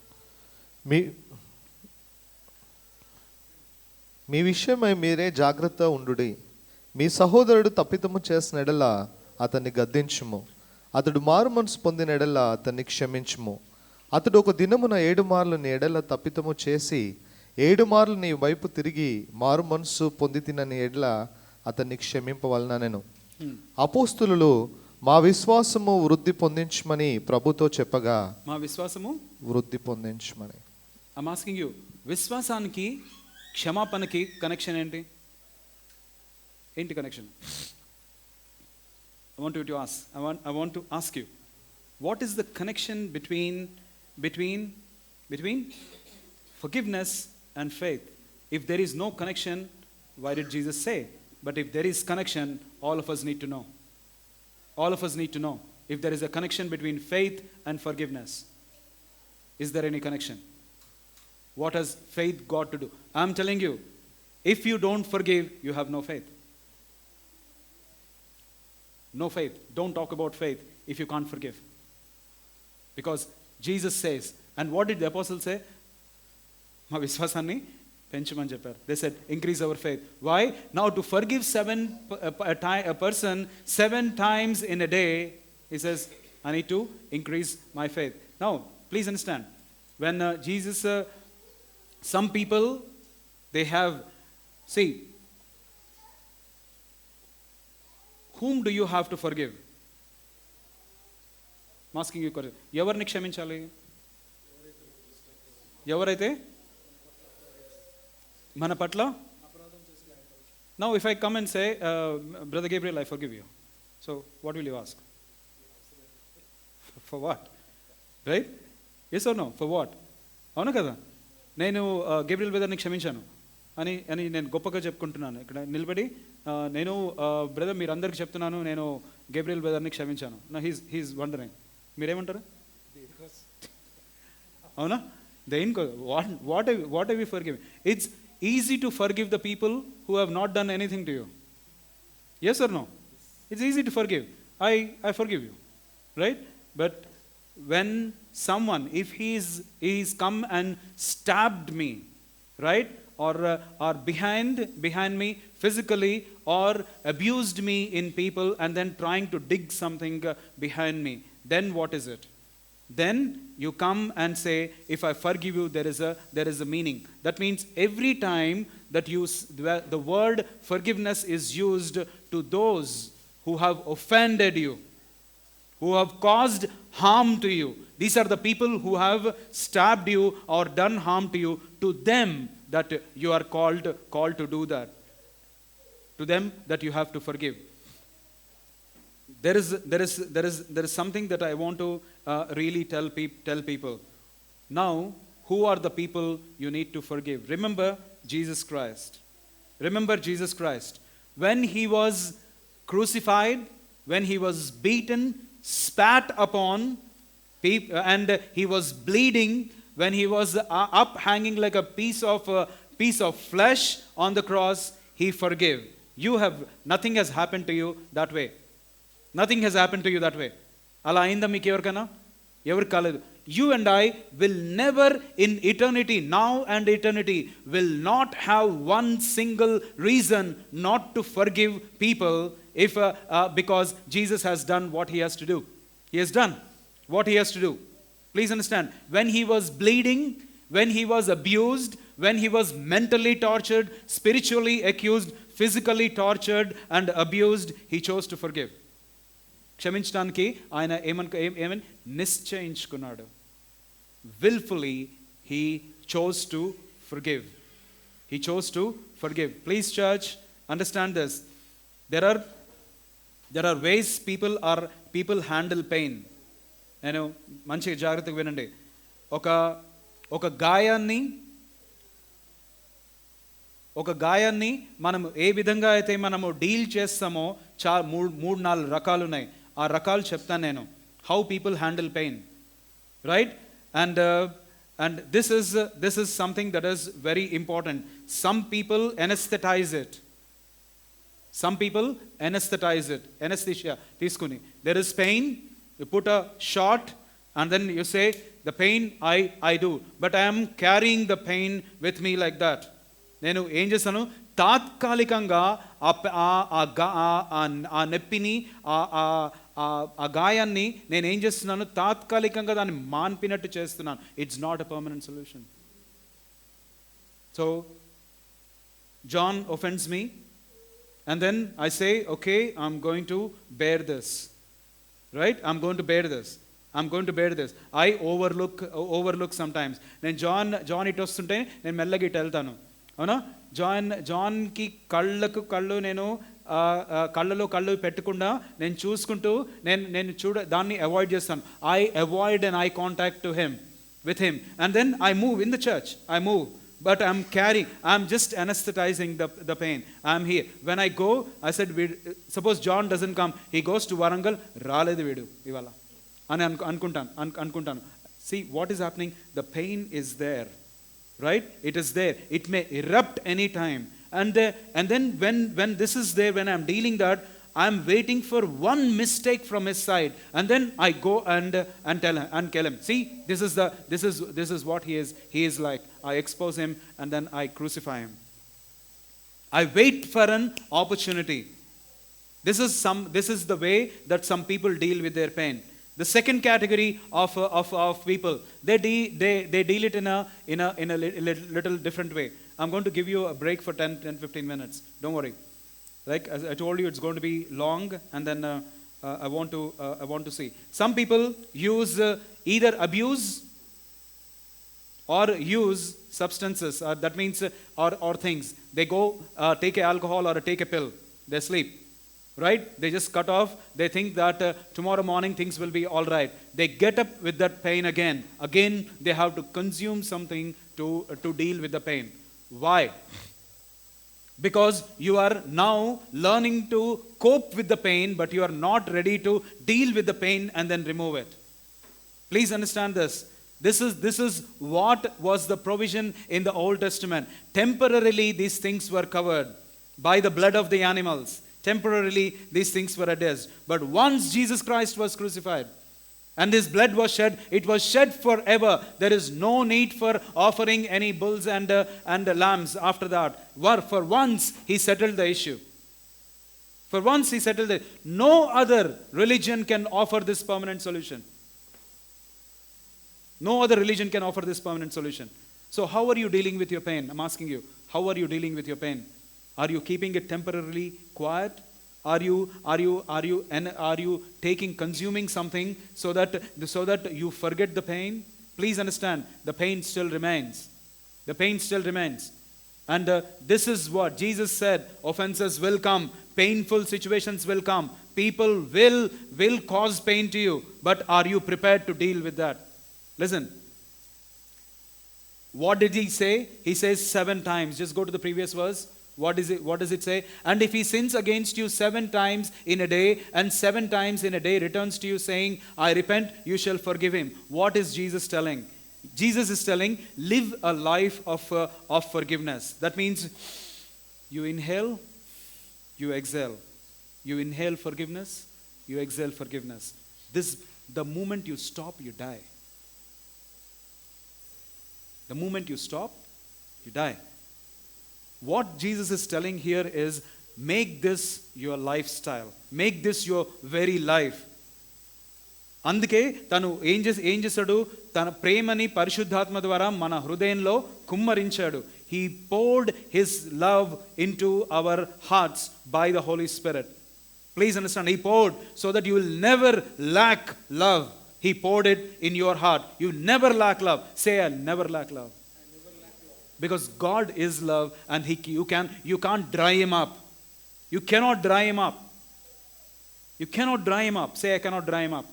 మీ విషయమై మీరే జాగ్రత్త ఉండుడి. మీ సహోదరుడు తప్పిదము చేసిన ఎడల అతన్ని గద్దించుము. అతడు మారు మనసు పొందిన ఎడల అతన్ని క్షమించుము. అతడు ఒక దినమున 7 మార్లు నీ ఎడల తప్పితము చేసి 7 మార్లు నీ వైపు తిరిగి మారు మనసు పొందితినని ఎడల అతన్ని క్షమింపవలనెను. అపోస్తులు మా విశ్వాసము వృద్ధి పొందించమని ప్రభుతో చెప్పగా, మా విశ్వాసము వృద్ధి పొందించమని. ఐమ్ ఆస్కింగ్ యూ, విశ్వాసానికి క్షమాపణకి కనెక్షన్ ఏంటి? ఏంటి connection? I want to ask you, what is the connection between forgiveness and faith? If there is no connection, why did Jesus say? But if there is connection, all of us need to know. All of us need to know if there is a connection between faith and forgiveness. Is there any connection? What has faith got to do? I'm telling you, if you don't forgive, you have no faith. No faith. Don't talk about faith if you can't forgive. Because Jesus says, and what did the apostles say? Ma viswasanni penchumani chepparu. They said, increase our faith. Why? Now to forgive a person 7 times in a day, he says, I need to increase my faith. Now, please understand, when Jesus, some people, they have, see, whom do you have to forgive? I'm asking you question. ఎవరిని క్షమించాలి? ఎవరైతే మన పట్ల? Now if I come and say, Brother Gabriel, I forgive you. So what will you ask? For what? Right? Yes or no? For what? అవును కదా? నేను Gabriel బ్రదర్ని క్షమించాను అని నేను గొప్పగా చెప్పుకుంటున్నాను. ఇక్కడ నిలబడి నేను బ్రదర్ మీరు అందరికి చెప్తున్నాను, నేను గేబ్రియల్ బ్రదర్ని క్షమించాను. నా హీస్ వండరింగ్, మీరేమంటారు? అవునా? దేని what I we forgive? It's easy to forgive the people who have not done anything to you. Yes or no? It's easy to forgive. I forgive you, right? But when someone, if he's come and stabbed me, right, or behind me physically, or abused me in people and then trying to dig something behind me, then what is it? Then you come and say, if I forgive you, there is a meaning. That means every time that the word forgiveness is used to those who have offended you, who have caused harm to you, these are the people who have stabbed you or done harm to you, to them that you are called to do that. To them that you have to forgive. There is something that I want to really tell people. Now, who are the people you need to forgive? Remember Jesus Christ. Remember Jesus Christ. When he was crucified, when he was beaten, spat upon, and he was bleeding, when he was up hanging like a piece of flesh on the cross, he forgave. Nothing has happened to you that way. Nothing has happened to you that way. Ala ainda meeku evarkana? Evar kaledu. You and I will never in eternity, now and eternity, will not have one single reason not to forgive people if because Jesus has done what he has to do. He has done what he has to do. Please understand, when he was bleeding, when he was abused, when he was mentally tortured, spiritually accused, physically tortured and abused, he chose to forgive. క్షమించడానికి ఆయన ఏమని నిశ్చయించుకున్నాడు. Willfully he chose to forgive. He chose to forgive. Please church, understand this. There are ways people handle pain. నేను మంచిగా జాగ్రత్తగా వినండి. ఒక గాయాన్ని మనం ఏ విధంగా అయితే మనము డీల్ చేస్తామో 3-4 రకాలు ఉన్నాయి. ఆ రకాలు చెప్తాను నేను. How people handle pain, right? And this is something that is very important. Some people anesthetize it. Anesthesia తీసుకుని, there is pain, you put a shot and then you say, the pain I do, but I am carrying the pain with me like that. నేను ఏం చేస్తాను, తాత్కాలికంగా ఆ నొప్పిని ఆ గాయాన్ని నేను ఏం చేస్తున్నాను, తాత్కాలికంగా దాన్ని మాన్పినట్టు చేస్తున్నాను. It's not a permanent solution. So John offends me, and then I say, okay, I'm going to bear this. Right? I'm going to bear this. I'm going to bear this. I overlook sometimes. నేను John ఇటు వస్తుంటే నేను మెల్లగా ఇటు వెళ్తాను. అవునా? జాన్కి కళ్ళు నేను కళ్ళలో కళ్ళు పెట్టకుండా నేను చూసుకుంటూ నేను దాన్ని అవాయిడ్ చేస్తాను. I avoid an eye contact to him, with him, and then I move in the church. I move. But I'm just anesthetizing the pain. I'm here. When I go, I said, suppose John doesn't come, he goes to Warangal, రాలేదు వీడు ఇవాళ అని అనుకుంటాను. See what is happening? The pain is there, right? It is there. It may erupt any time. And then when this is there, when I'm dealing that, I'm waiting for one mistake from his side, and then I go and tell him, see, this is what he is like. I expose him and then I crucify him. I wait for an opportunity. This is the way that some people deal with their pain. The second category of people, they deal it in a little different way. I'm going to give you a break for 10-15 minutes. Don't worry. Like as I told you, it's going to be long, and then I want to see. Some people use either abuse or use substances. That means or things. They go take alcohol or take a pill. They sleep. Right? They just cut off. They think that tomorrow morning things will be all right. They get up with that pain again. Again, they have to consume something to deal with the pain. Why? Because you are now learning to cope with the pain, but you are not ready to deal with the pain and then remove it. Please understand this. This is what was the provision in the Old Testament. Temporarily, these things were covered by the blood of the animals. Temporarily, these things were addressed. But once Jesus Christ was crucified and his blood was shed, it was shed forever. There is no need for offering any bulls and lambs after that. For once, he settled the issue. For once, he settled it. No other religion can offer this permanent solution. No other religion can offer this permanent solution. So how are you dealing with your pain? I'm asking you, how are you dealing with your pain? Are you keeping it temporarily quiet? Are you consuming something so that you forget the pain? Please understand, the pain still remains. The pain still remains. And this is what Jesus said: offenses will come, painful situations will come, people will cause pain to you, but are you prepared to deal with that? Listen, what did he say? He says 7 times. Just go to the previous verse. What does it say? And if he sins against you 7 times in a day, and 7 times in a day returns to you saying, I repent, you shall forgive him. What is Jesus telling? Jesus is telling, live a life of forgiveness. That means you inhale, you exhale. You inhale forgiveness, you exhale forgiveness. The moment you stop, you die. The moment you stop, you die. What Jesus is telling here is, make this your lifestyle. Make this your very life. అందుకే తను ఏం చేశాడు? తన ప్రేమని పరిశుద్ధాత్మ ద్వారా మన హృదయంలో కుమ్మరించాడు. He poured his love into our hearts by the Holy Spirit. Please understand, he poured so that you will never lack love. He poured it in your heart. You never lack love. Say, I never lack love. Because God is love, and you can't dry him up. You cannot dry him up. You cannot dry him up. Say, I cannot dry him up.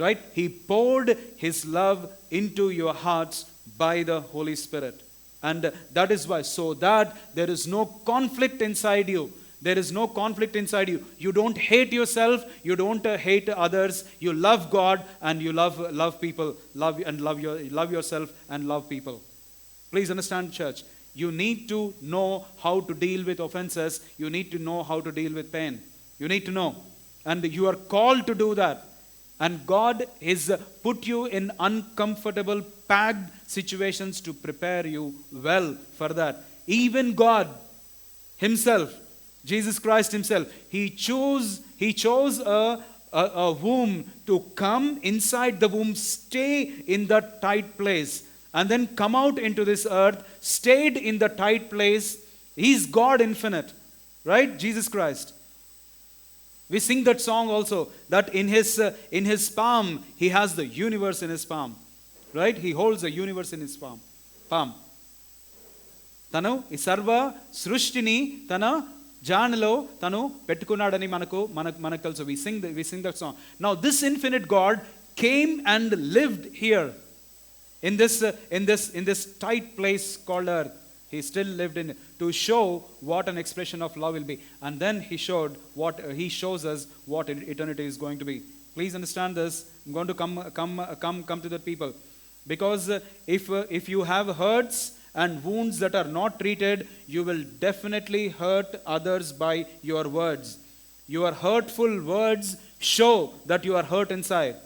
Right? He poured his love into your hearts by the Holy Spirit. And that is why, so that there is no conflict inside you. There is no conflict inside you. You don't hate yourself. You don't hate others. You love God, and you love people. Love yourself and love people. Please understand, church. You need to know how to deal with offenses. You need to know how to deal with pain. You need to know. And you are called to do that. And God has put you in uncomfortable, packed situations to prepare you well for that. Even God himself, Jesus Christ himself, he chose a womb to come inside the womb, stay in that tight place, and then come out into this earth, stayed in the tight place. He's God infinite, right? Jesus Christ. We sing that song also, that in his palm, he has the universe in his palm, right? He holds the universe in his palm. తను ఈ సర్వ సృష్టిని తన జానులో తను పెట్టుకున్నాడని మనకు తెలుసు. We sing that song. Now this infinite God came and lived here in this tight place called earth. He still lived in to show what an expression of love will be. And then he shows us what eternity is going to be. Please understand this. I'm going to come to the people. Because if you have hurts and wounds that are not treated, you will definitely hurt others by your words. Your hurtful words show that you are hurt inside.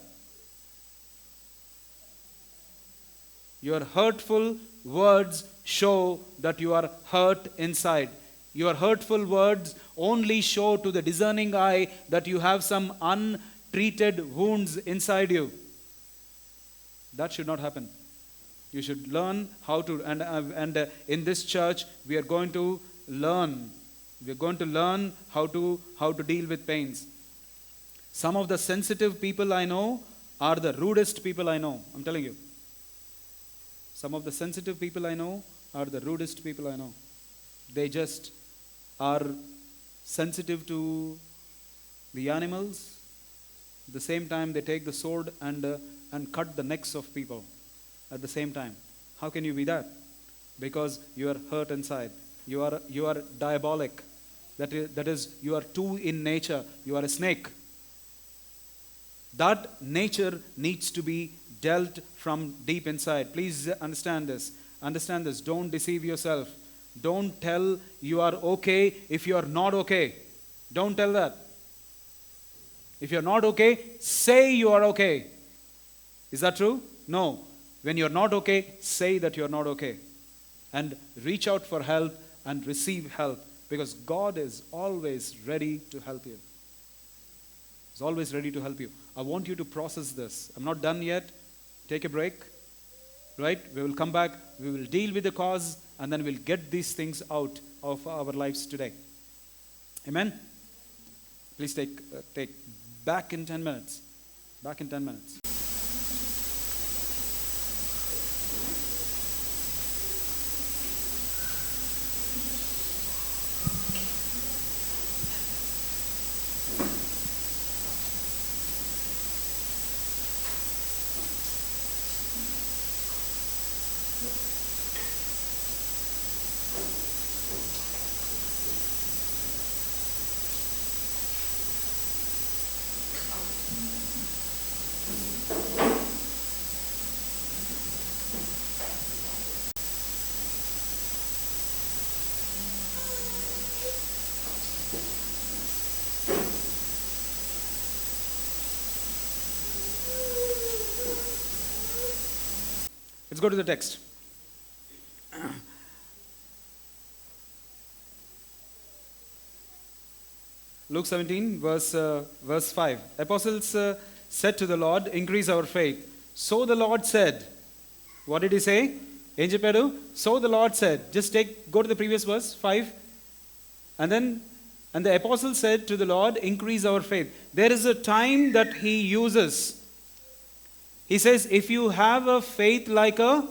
Your hurtful words show that you are hurt inside. Your hurtful words only show to the discerning eye that you have some untreated wounds inside you. That should not happen. You should learn how to, and in this church we are going to learn. We are going to learn how to deal with pains. Some of the sensitive people I know are the rudest people I know. I'm telling you. Some of the sensitive people I know are the rudest people I know. They just are sensitive to the animals. At the same time, they take the sword and cut the necks of people at the same time. How can you be that? Because you are hurt inside. You are diabolic. That is, you are two in nature. You are a snake. That nature needs to be dealt from deep inside. Please understand this. Understand this. Don't deceive yourself. Don't tell you are okay if you are not okay. Don't tell that. If you are not okay, say you are okay. Is that true? No. When you are not okay, say that you are not okay. And reach out for help and receive help, because God is always ready to help you. He's always ready to help you. I want you to process this. I'm not done yet. Take a break. Right? We will come back. We will deal with the cause, and then we'll get these things out of our lives today. Amen? Please take back in 10 minutes. Back in 10 minutes. Let's go to the text. Luke 17, verse 5. Apostles said to the Lord, increase our faith. So the Lord said, what did he say? Em chepparu? So the Lord said, go to the previous verse, 5. And the apostle said to the Lord, increase our faith. There is a time that he uses. He says, if you have a faith like a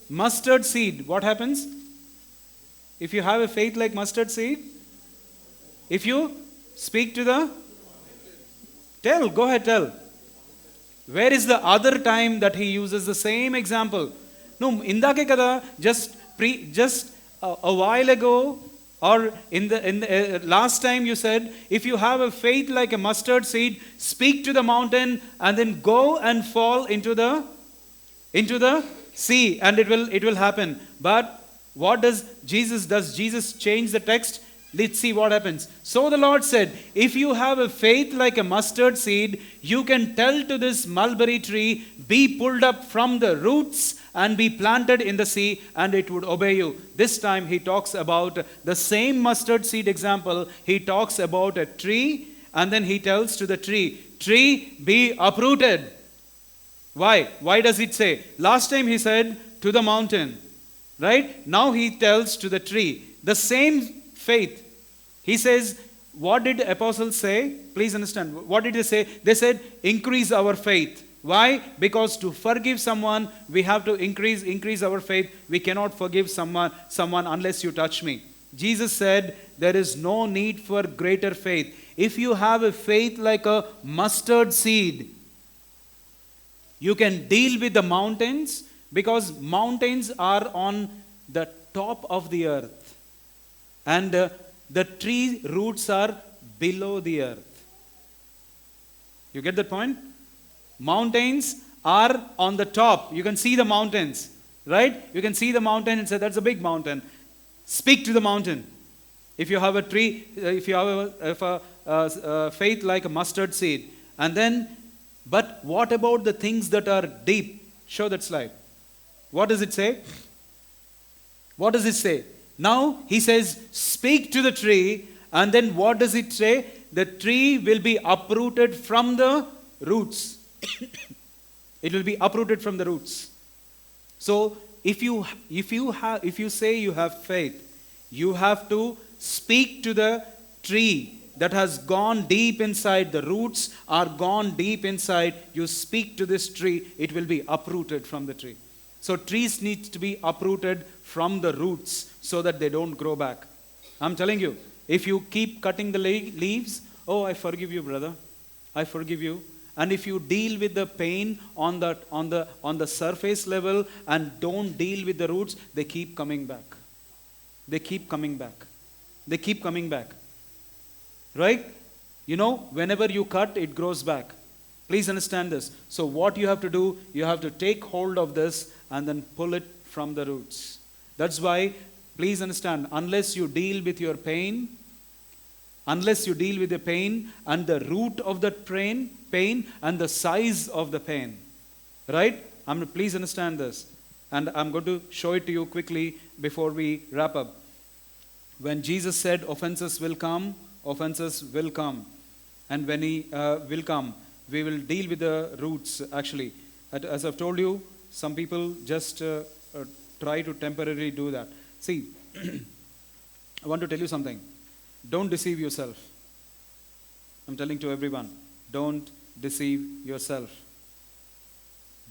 mustard seed, what happens? If you have a faith like mustard seed, if you speak to the, go ahead, tell. Where is the other time that he uses the same example? No, indake kada, just a while ago, or in the last time you said, if you have a faith like a mustard seed, speak to the mountain and then go and fall into the sea, and it will happen. But what does Jesus change the text? Let's see what happens. So the Lord said, if you have a faith like a mustard seed, you can tell to this mulberry tree, be pulled up from the roots and be planted in the sea, and it would obey you. This time he talks about the same mustard seed example. He talks about a tree, and then he tells to the tree, be uprooted. Why? Why does it say? Last time he said to the mountain, right? Now he tells to the tree. The same faith. He says, what did apostles say? Please understand. What did they say? They said, increase our faith. Why? Because to forgive someone, we have to increase our faith. We cannot forgive someone unless you touch me. Jesus said, there is no need for greater faith. If you have a faith like a mustard seed, you can deal with the mountains, because mountains are on the top of the earth. And the tree roots are below the earth. You get that point? Mountains are on the top. You can see the mountains, right? You can see the mountain and say, that's a big mountain. Speak to the mountain. If you have a tree, if you have a faith like a mustard seed. And then, but what about the things that are deep? Show that slide. What does it say? What does it say? Now he says, speak to the tree, and then what does it say? The tree will be uprooted from the roots. It will be uprooted from the roots. So if you say you have faith, you have to speak to the tree that has gone deep inside. The roots are gone deep inside. You speak to this tree, it will be uprooted from the tree. So trees need to be uprooted from the roots so that they don't grow back. I'm telling you, if you keep cutting the leaves, oh, I forgive you, brother. I forgive you. And if you deal with the pain on the surface level and don't deal with the roots, they keep coming back. They keep coming back. They keep coming back. Right? You know, whenever you cut, it grows back. Please understand this. So what you have to do, you have to take hold of this and then pull it from the roots. That's why, please understand, unless you deal with your pain, unless you deal with the pain and the root of that pain and the size of the pain, right? Please understand this. And I'm going to show it to you quickly before we wrap up. When Jesus said offenses will come, offenses will come. And when he will come, we will deal with the roots actually. As I've told you, some people just try to temporarily do that. See, I want to tell you something. Don't deceive yourself. I'm telling to everyone, don't deceive yourself.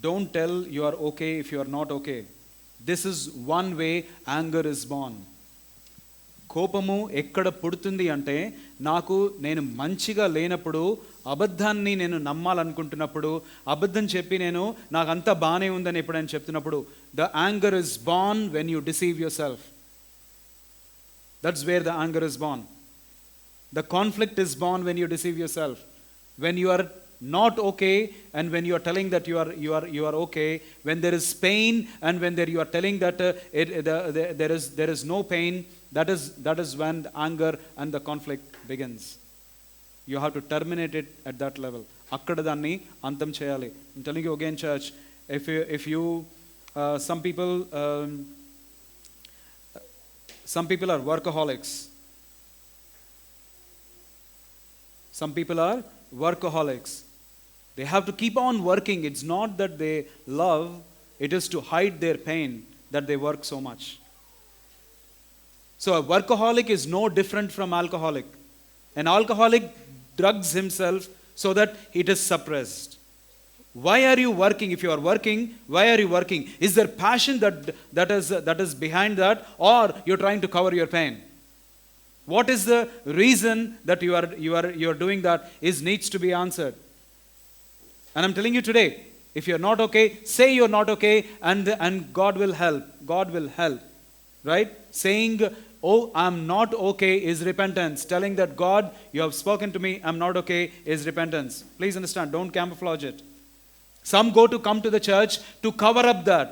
Don't tell you are okay if you are not okay. This is one way anger is born. కోపము ఎక్కడ పుడుతుంది అంటే, నేను మంచిగా లేనప్పుడు, అబద్ధాన్ని నేను నమ్మాలనుకుంటున్నప్పుడు, అబద్ధం చెప్పి నాకు అంతా బానే ఉందని ఎప్పుడైనా చెప్తున్నప్పుడు, the anger is born when you deceive yourself. That's where the anger is born. The conflict is born when you deceive yourself. When you are not okay and when you are telling that you are okay, when there is pain and when you are telling that there is no pain, that is when the anger and the conflict begins. You have to terminate it at that level. అక్కడ దాన్ని అంతం చేయాలి. I'm telling you again, church, if you some people are workaholics. Some people are workaholics. They have to keep on working. It's not that they love, it is to hide their pain that they work so much. So a workaholic is no different from alcoholic. An alcoholic drugs himself so that it is suppressed. Why are you working? If you are working, why are you working? Is there passion that is behind that, or you're trying to cover your pain? What is the reason that you are doing that needs to be answered. And I'm telling you today, if you're not okay, say you're not okay, and God will help. God will help. Right? Saying, oh, I'm not okay is repentance. Telling that God, you have spoken to me, I'm not okay is repentance. Please understand, don't camouflage it. Some come to the church to cover up that.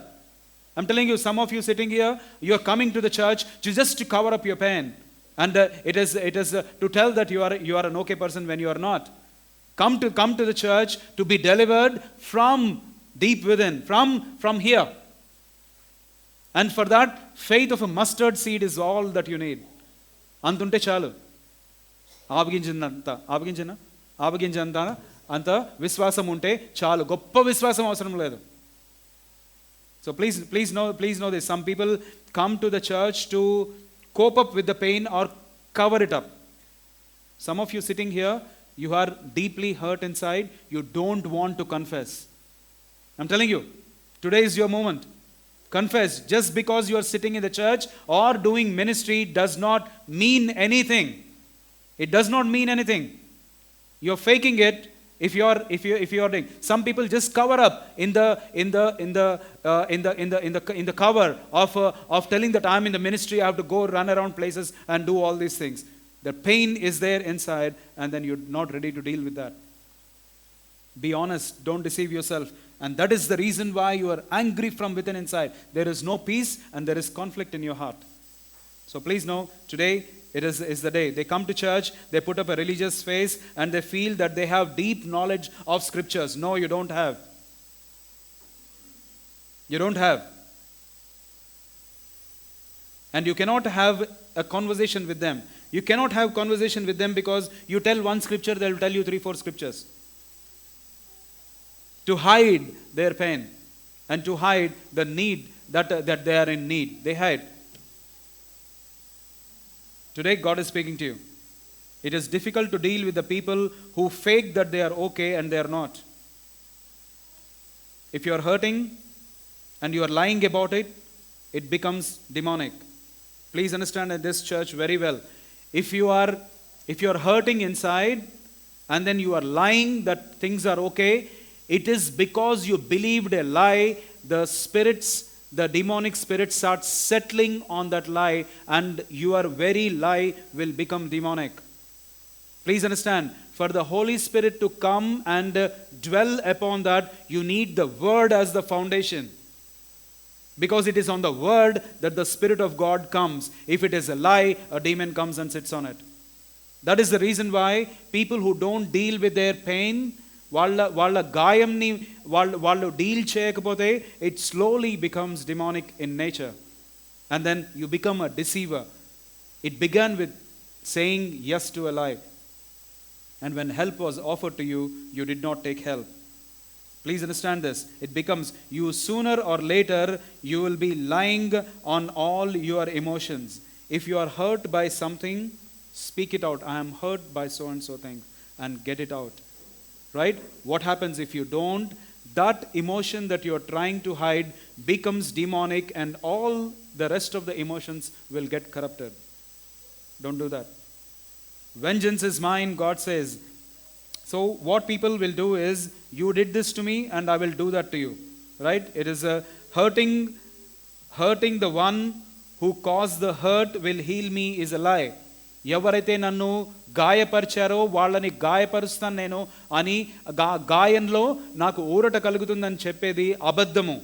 I'm telling you, some of you sitting here, you're coming to the church just to cover up your pain. And it is to tell that you are an okay person when you are not. Come to the church to be delivered from deep within, from here. And for that, faith of a mustard seed is all that you need. Antunte chalu. ఆవగించినంత అంత విశ్వాసం ఉంటే చాలు. గొప్ప విశ్వాసం అవసరం లేదు. So please know this. Some people come to the church to cope up with the pain or cover it up. Some of you sitting here, you are deeply hurt inside. You don't want to confess. I'm telling you, today is your moment. Confess. Just because you are sitting in the church or doing ministry does not mean anything. It does not mean anything. You're faking it. If you are doing, some people just cover up in the cover of telling that I'm in the ministry, I have to go run around places and do all these things. The pain is there inside, and then you're not ready to deal with that. Be honest, don't deceive yourself. And that is the reason why you are angry from within inside. There is no peace and there is conflict in your heart. So please know, today is the day. They come to church, they put up a religious face, and they feel that they have deep knowledge of scriptures. No, you don't have. You don't have. And you cannot have a conversation with them. You cannot have conversation with them because you tell one scripture, they will tell you 3-4 scriptures. To hide their pain and to hide the need that they are in need. They hide. Today God is speaking to you. It is difficult to deal with the people who fake that they are okay and they are not. If you are hurting and you are lying about it, it becomes demonic. Please understand in this church very well. If you are hurting inside and then you are lying that things are okay, it is because you believed a lie. The demonic spirits start settling on that lie, and your very lie will become demonic. Please understand, for the Holy Spirit to come and dwell upon that, you need the Word as the foundation. Because it is on the Word that the Spirit of God comes. If it is a lie, a demon comes and sits on it. That is the reason why people who don't deal with their pain, వాళ్ళ గాయంని వాళ్ళు deal చేయకపోతే it slowly becomes demonic in nature. And then you become a deceiver. It began with saying yes to a lie. And when help was offered to you, you did not take help. Please understand this. It becomes you sooner or later, you will be lying on all your emotions. If you are hurt by something, speak it out. I am hurt by so and so thing, and get it out. Right? What happens if you don't? That emotion that you are trying to hide becomes demonic, and all the rest of the emotions will get corrupted. Don't do that. Vengeance is mine, God says. So what people will do is, you did this to me and I will do that to you. Right? It is hurting the one who caused the hurt will heal me is a lie. ఎవరైతే నన్ను గాయపరిచారో వాళ్ళని గాయపరుస్తాను నేను అని గాయంలో నాకు ఊరట కలుగుతుందని చెప్పేది అబద్ధము.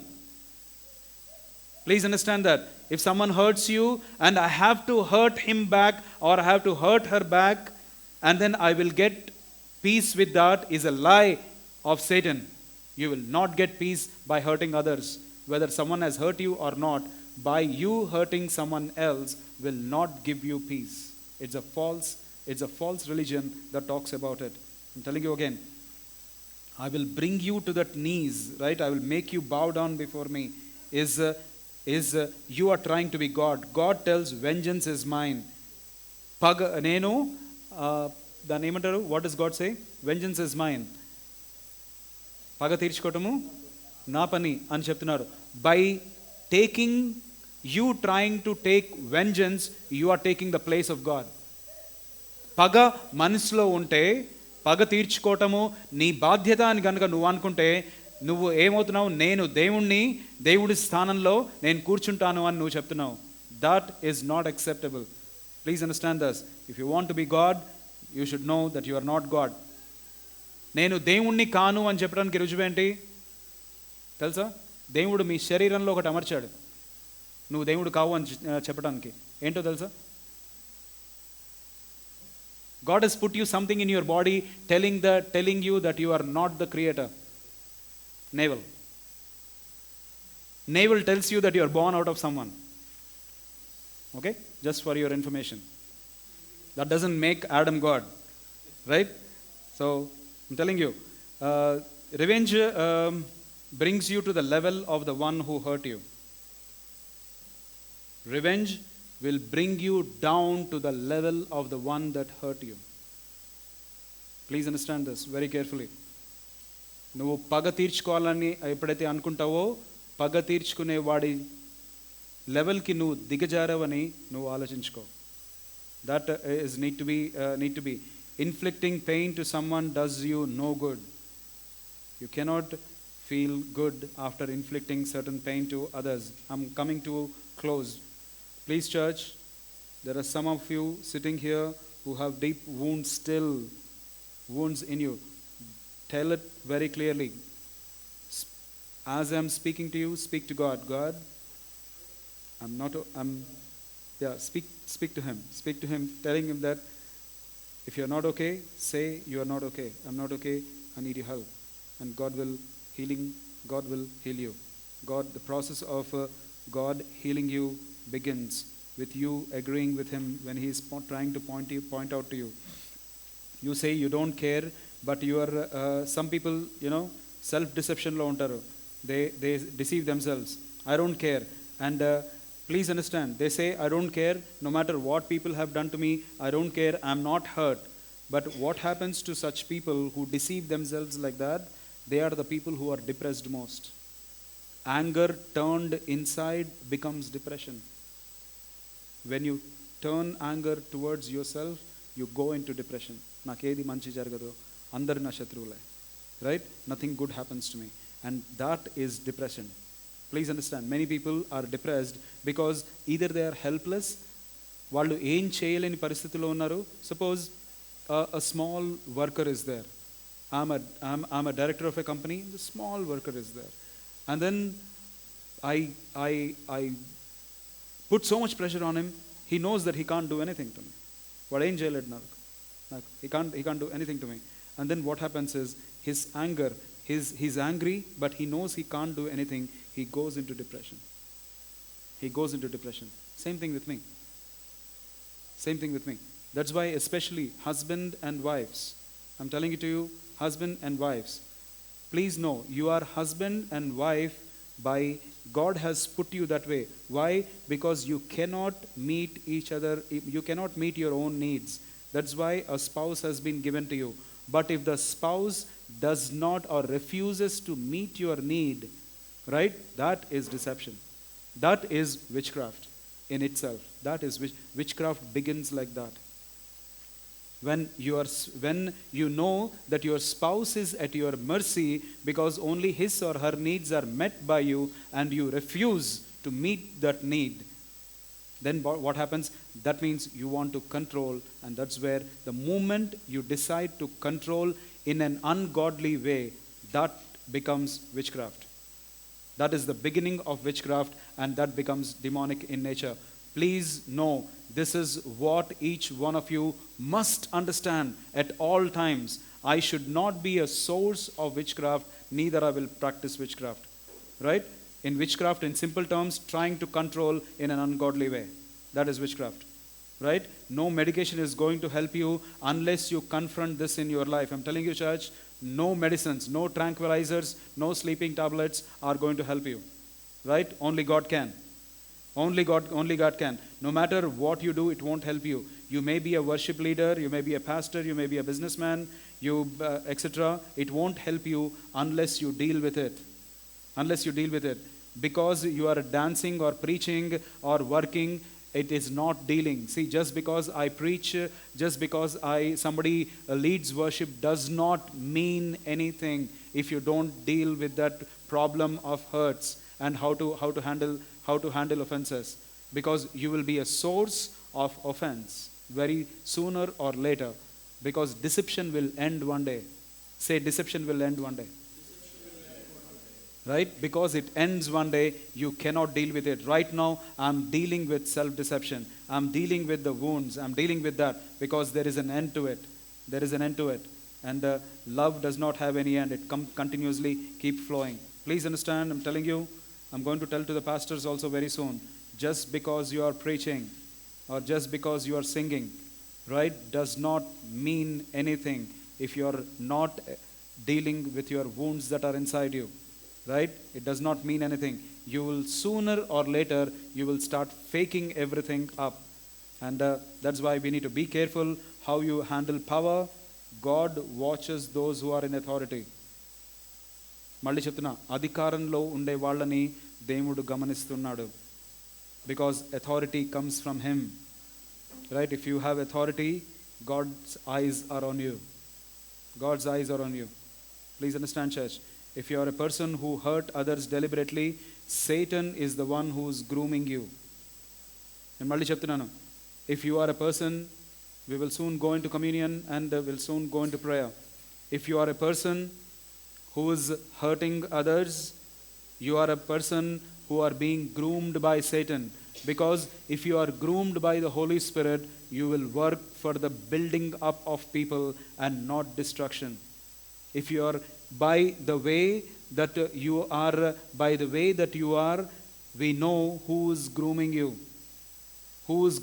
Please understand that. If someone hurts you and I have to hurt him back or I have to hurt her back and then I will get peace with that is a lie of Satan. You will not get peace by hurting others. Whether someone has hurt you or not, by you hurting someone else will not give you peace. It's a false religion that talks about it. I'm telling you again. I will bring you to that knees, right? I will make you bow down before me. You are trying to be God. God tells, vengeance is mine. నేను దాన్ని ఏమంటారు? What does God say? Vengeance is mine. పగ తీర్చుకోవటము నా పని అని చెప్తున్నారు. By taking you trying to take vengeance, you are taking the place of God. పగ మనసులో ఉంటే పగ తీర్చుకోవటము నీ బాధ్యత అని కనుక నువ్వు అనుకుంటే నువ్వు ఏమవుతున్నావు? నేను దేవుడి స్థానంలో నేను కూర్చుంటాను అని నువ్వు చెప్తున్నావు. That is not acceptable. Please understand this. If you want to be God, you should know that you are not God. నేను దేవుణ్ణి కాను అని చెప్పడానికి రుజువేంటి తెలుసా? దేవుడు మీ శరీరంలో ఒకటి అమర్చాడు, నువ్వు దేవుడు కావు అని చెప్పడానికి. ఏంటో తెలుసా? God has put you something in your body telling you that you are not the creator. Navel tells you that you are born out of someone. Okay? Just for your information. That doesn't make Adam God, right? So I'm telling you, revenge brings you to the level of the one who hurt you. Revenge will bring you down to the level of the one that hurt you. Please understand this very carefully. నువ్వు పగ తీర్చుకోవాలని ఎప్పుడైతే అనుకుంటావో పగ తీర్చుకునే వాడి లెవెల్కి నువ్వు దిగజారవని నువ్వు ఆలోచించుకో. That is need to be inflicting pain to someone does you no good. You cannot feel good after inflicting certain pain to others. I'm coming to close. Please, church, there are some of you sitting here who have deep wounds still, wounds in you. Tell it very clearly. As I'm speaking to you, speak to God. God, speak to Him. Speak to Him, telling Him that if you're not okay, say you are not okay. I'm not okay. I need your help. And God will heal you. The process of God healing you begins with you agreeing with Him when He is trying to point out to you. You say you don't care, but you are some people, self-deception lo untaru. They deceive themselves. I don't care. And please understand, they say I don't care no matter what people have done to me. I don't care. I'm not hurt. But what happens to such people who deceive themselves like that? They are the people who are depressed most. Anger turned inside becomes depression. When you turn anger towards yourself, you go into depression. Nakedi manchi jaragadu, andaru na shatruvule, right? Nothing good happens to me, and that is depression. Please understand, many people are depressed because either they are helpless, వాళ్ళు ఏం చేయలేని పరిస్థితిలో ఉన్నారు. Suppose a small worker is there. I'm a director of a company. The small worker is there, and then I put so much pressure on him. He knows that he can't do anything to me. వాడు ఏం చేయలేడు నాకు. He can't do anything to me. And then what happens is his anger, he's angry, but he knows he can't do anything. He goes into depression. Same thing with me. That's why especially husband and wives, I'm telling it to you, husband and wives, please know you are husband and wife by God has put you that way. Why? Because you cannot meet each other, you cannot meet your own needs. That's why a spouse has been given to you. But if the spouse does not or refuses to meet your need, right, that is deception. That is witchcraft in itself. That is witchcraft begins like that. When you know that your spouse is at your mercy because only his or her needs are met by you and you refuse to meet that need, then what happens? That means you want to control, and that's where the moment you decide to control in an ungodly way, that becomes witchcraft. That is the beginning of witchcraft, and that becomes demonic in nature. Please know, this is what each one of you must understand at all times. I should not be a source of witchcraft, neither I will practice witchcraft. Right? In witchcraft, in simple terms, trying to control in an ungodly way. That is witchcraft. Right? No medication is going to help you unless you confront this in your life. I'm telling you, church, no medicines, no tranquilizers, no sleeping tablets are going to help you. Right? Only God can. Only God can. No matter what you do, it won't help you. You may be a worship leader, you may be a pastor, you may be a businessman, etc. It won't help you unless you deal with it. Because you are dancing or preaching or working, it is not dealing. See, just because I preach, just because somebody leads worship does not mean anything if you don't deal with that problem of hurts and how to handle offenses, because you will be a source of offense very sooner or later, because deception will end one day. Say, deception will end one day. Right? Because it ends one day, you cannot deal with it. Right now, I'm dealing with self-deception. I'm dealing with the wounds. I'm dealing with that because there is an end to it. And love does not have any end. It continuously keep flowing. Please understand, I'm telling you, I'm going to tell to the pastors also very soon. Just because you are preaching or just because you are singing, right, does not mean anything if you are not dealing with your wounds that are inside you, right? It does not mean anything. You will sooner or later, you will start faking everything up. And that's why we need to be careful how you handle power. God watches those who are in authority. మళ్ళీ చెప్తున్నా, అధికారంలో ఉండే వాళ్ళని దేవుడు గమనిస్తున్నాడు. Because authority comes from him. Right? If you have authority, God's eyes are on you. God's eyes are on you. Please understand, church. If you are a person who hurt others deliberately, Satan is the one who is grooming you. నేను మళ్ళీ చెప్తున్నాను, if you are a person, we will soon go into communion and will soon go into prayer. If you are a person who is hurting others, you are a person who are being groomed by Satan. Because if you are groomed by the Holy Spirit, you will work for the building up of people and not destruction. If you are by the way that you are, we know who is grooming you. Who's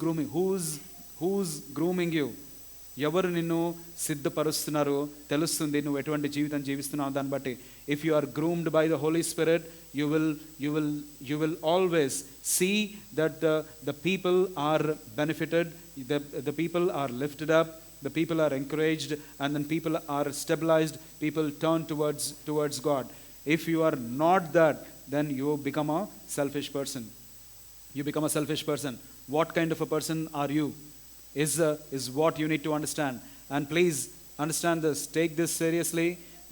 grooming you? ఎవరు నిన్ను సిద్ధపరుస్తున్నారో తెలుస్తుంది, నువ్వు ఎటువంటి జీవితం జీవిస్తున్నావు దాన్ని బట్టి. If you are groomed by the Holy Spirit, you will always see that the people are benefited, the people are lifted up, the people are encouraged, and then people are stabilized, people turn towards God. If you are not that, then you become a selfish person. You become a selfish person. What kind of a person are you? Is what you need to understand. And please understand this, take this seriously,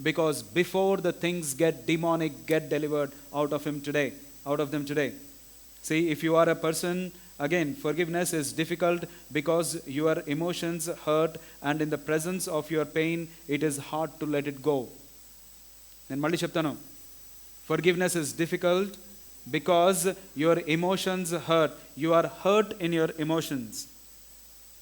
because before the things get demonic, get delivered out of them today. See, if you are a person, again, forgiveness is difficult because your emotions hurt, and in the presence of your pain, it is hard to let it go. నేను మళ్ళీ చెప్తాను, forgiveness is difficult because your emotions hurt. You are hurt in your emotions.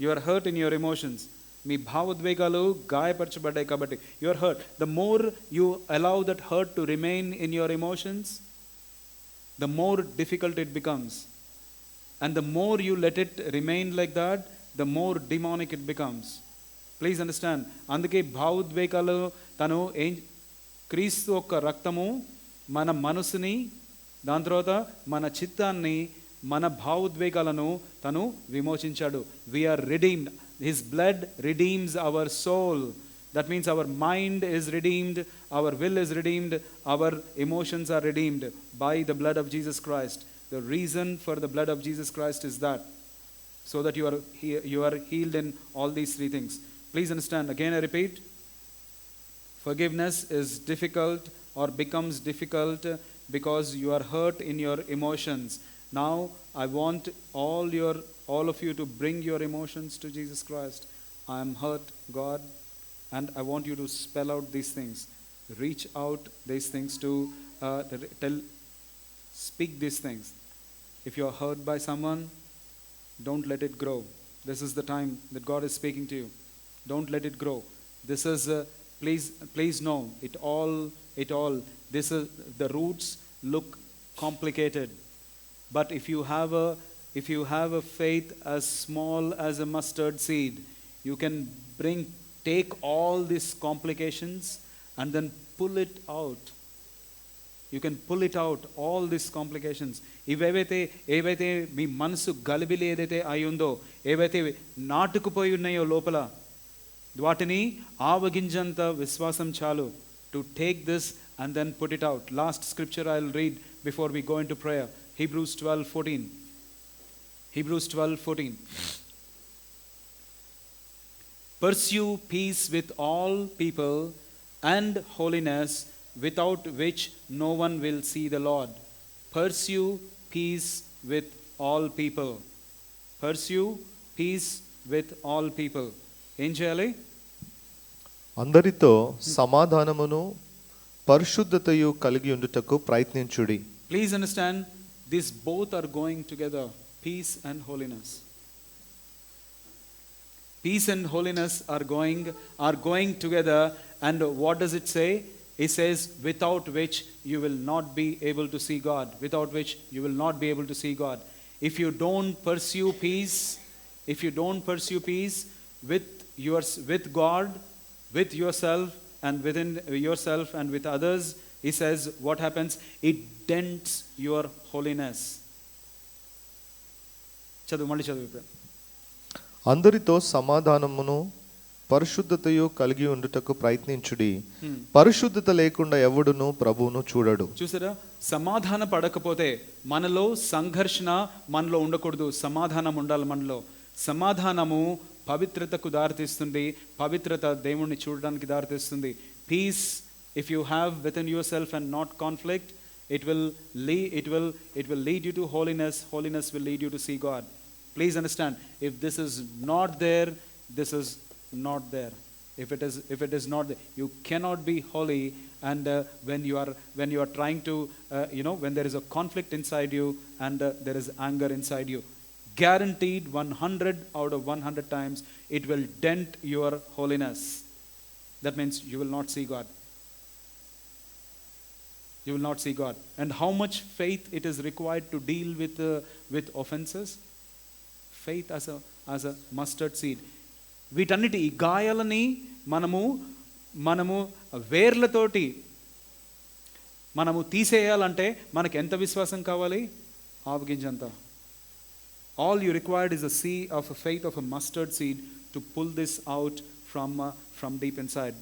You are hurt in your emotions. మీ భావోద్వేగాలు గాయపరచబడ్డాయి కాబట్టి you are hurt. The more you allow that hurt to remain in your emotions, the more difficult it becomes. And the more you let it remain like that, the more demonic it becomes. Please understand. అందుకే భావోద్వేగాలు క్రీస్తు యొక్క రక్తము మన మనసుని, దాని తర్వాత మన చిత్తాన్ని, మన భావోద్వేగాలను తను విమోచించాడు. We are redeemed. His blood redeems our soul. That means our mind is redeemed, our will is redeemed, our emotions are redeemed by the blood of Jesus Christ. The reason for the blood of Jesus Christ is that, so that you are healed in all these three things. Please understand. Again I repeat, forgiveness is difficult or becomes difficult because you are hurt in your emotions. Now I want all of you to bring your emotions to Jesus Christ. I am hurt, God, and I want you to spell out these things. Reach out these things to speak these things. If you are hurt by someone, don't let it grow. This is the time that God is speaking to you. Don't let it grow. This is please know it all. This is the roots look complicated. But if you have a faith as small as a mustard seed, you can take all these complications and then pull it out. You can pull it out, all these complications. ఏవైతే మీ మనసు గలిబిలి ఏదైతే అయ్యిందో, ఏవైతే నాటుకుపోయి ఉన్నాయో లోపల, వాటిని ఆవగింజంత విశ్వాసం చాలు to take this and then put it out. Last scripture I'll read before we go into prayer. Hebrews 12:14. Hebrews 12:14. Pursue peace with all people and holiness, without which no one will see the Lord. Pursue peace with all people. Pursue peace with all people. ఏం చేయాలి? అందరితో సమాధానమును పరిశుద్ధతయు కలిగి ఉండుటకు ప్రయత్నించుడి. Please understand, these both are going together, peace and holiness. Peace and holiness are going together, and what does it say? It says, without which you will not be able to see God. Without which you will not be able to see God. If you don't pursue peace, with God, with yourself, and within yourself and with others, he says what happens? It dents your holiness. మళ్ళీ చదువు ఇప్పుడు. అందరితో సమాధానమును పరిశుద్ధతయు కలిగి ఉండుటకు ప్రయత్నించుడి. పరిశుద్ధత లేకుండా ఎవడును ప్రభువును చూడడు. చూసారా, సమాధాన పడకపోతే మనలో సంఘర్షణ మనలో ఉండకూడదు, సమాధానం ఉండాలి మనలో. సమాధానము పవిత్రతకు దారితీస్తుంది, పవిత్రత దేవుణ్ణి చూడడానికి దారితీస్తుంది. Peace if you have within yourself and not conflict, it will lead you to holiness. Holiness will lead you to see God. Please understand, if this is not there, this is not there. If it is not there, you cannot be holy. And when you are trying to when there is a conflict inside you and there is anger inside you, guaranteed 100 out of 100 times it will dent your holiness. That means you will not see God. You will not see God. And how much faith it is required to deal with offenses? Faith as a mustard seed. వీటన్నిటి ఈ గాయాలని మనము వేర్లతోటి మనము తీసేయాలంటే మనకి ఎంత విశ్వాసం కావాలి? ఆవగింజంత. All you required is a seed of a faith of a mustard seed to pull this out from deep inside.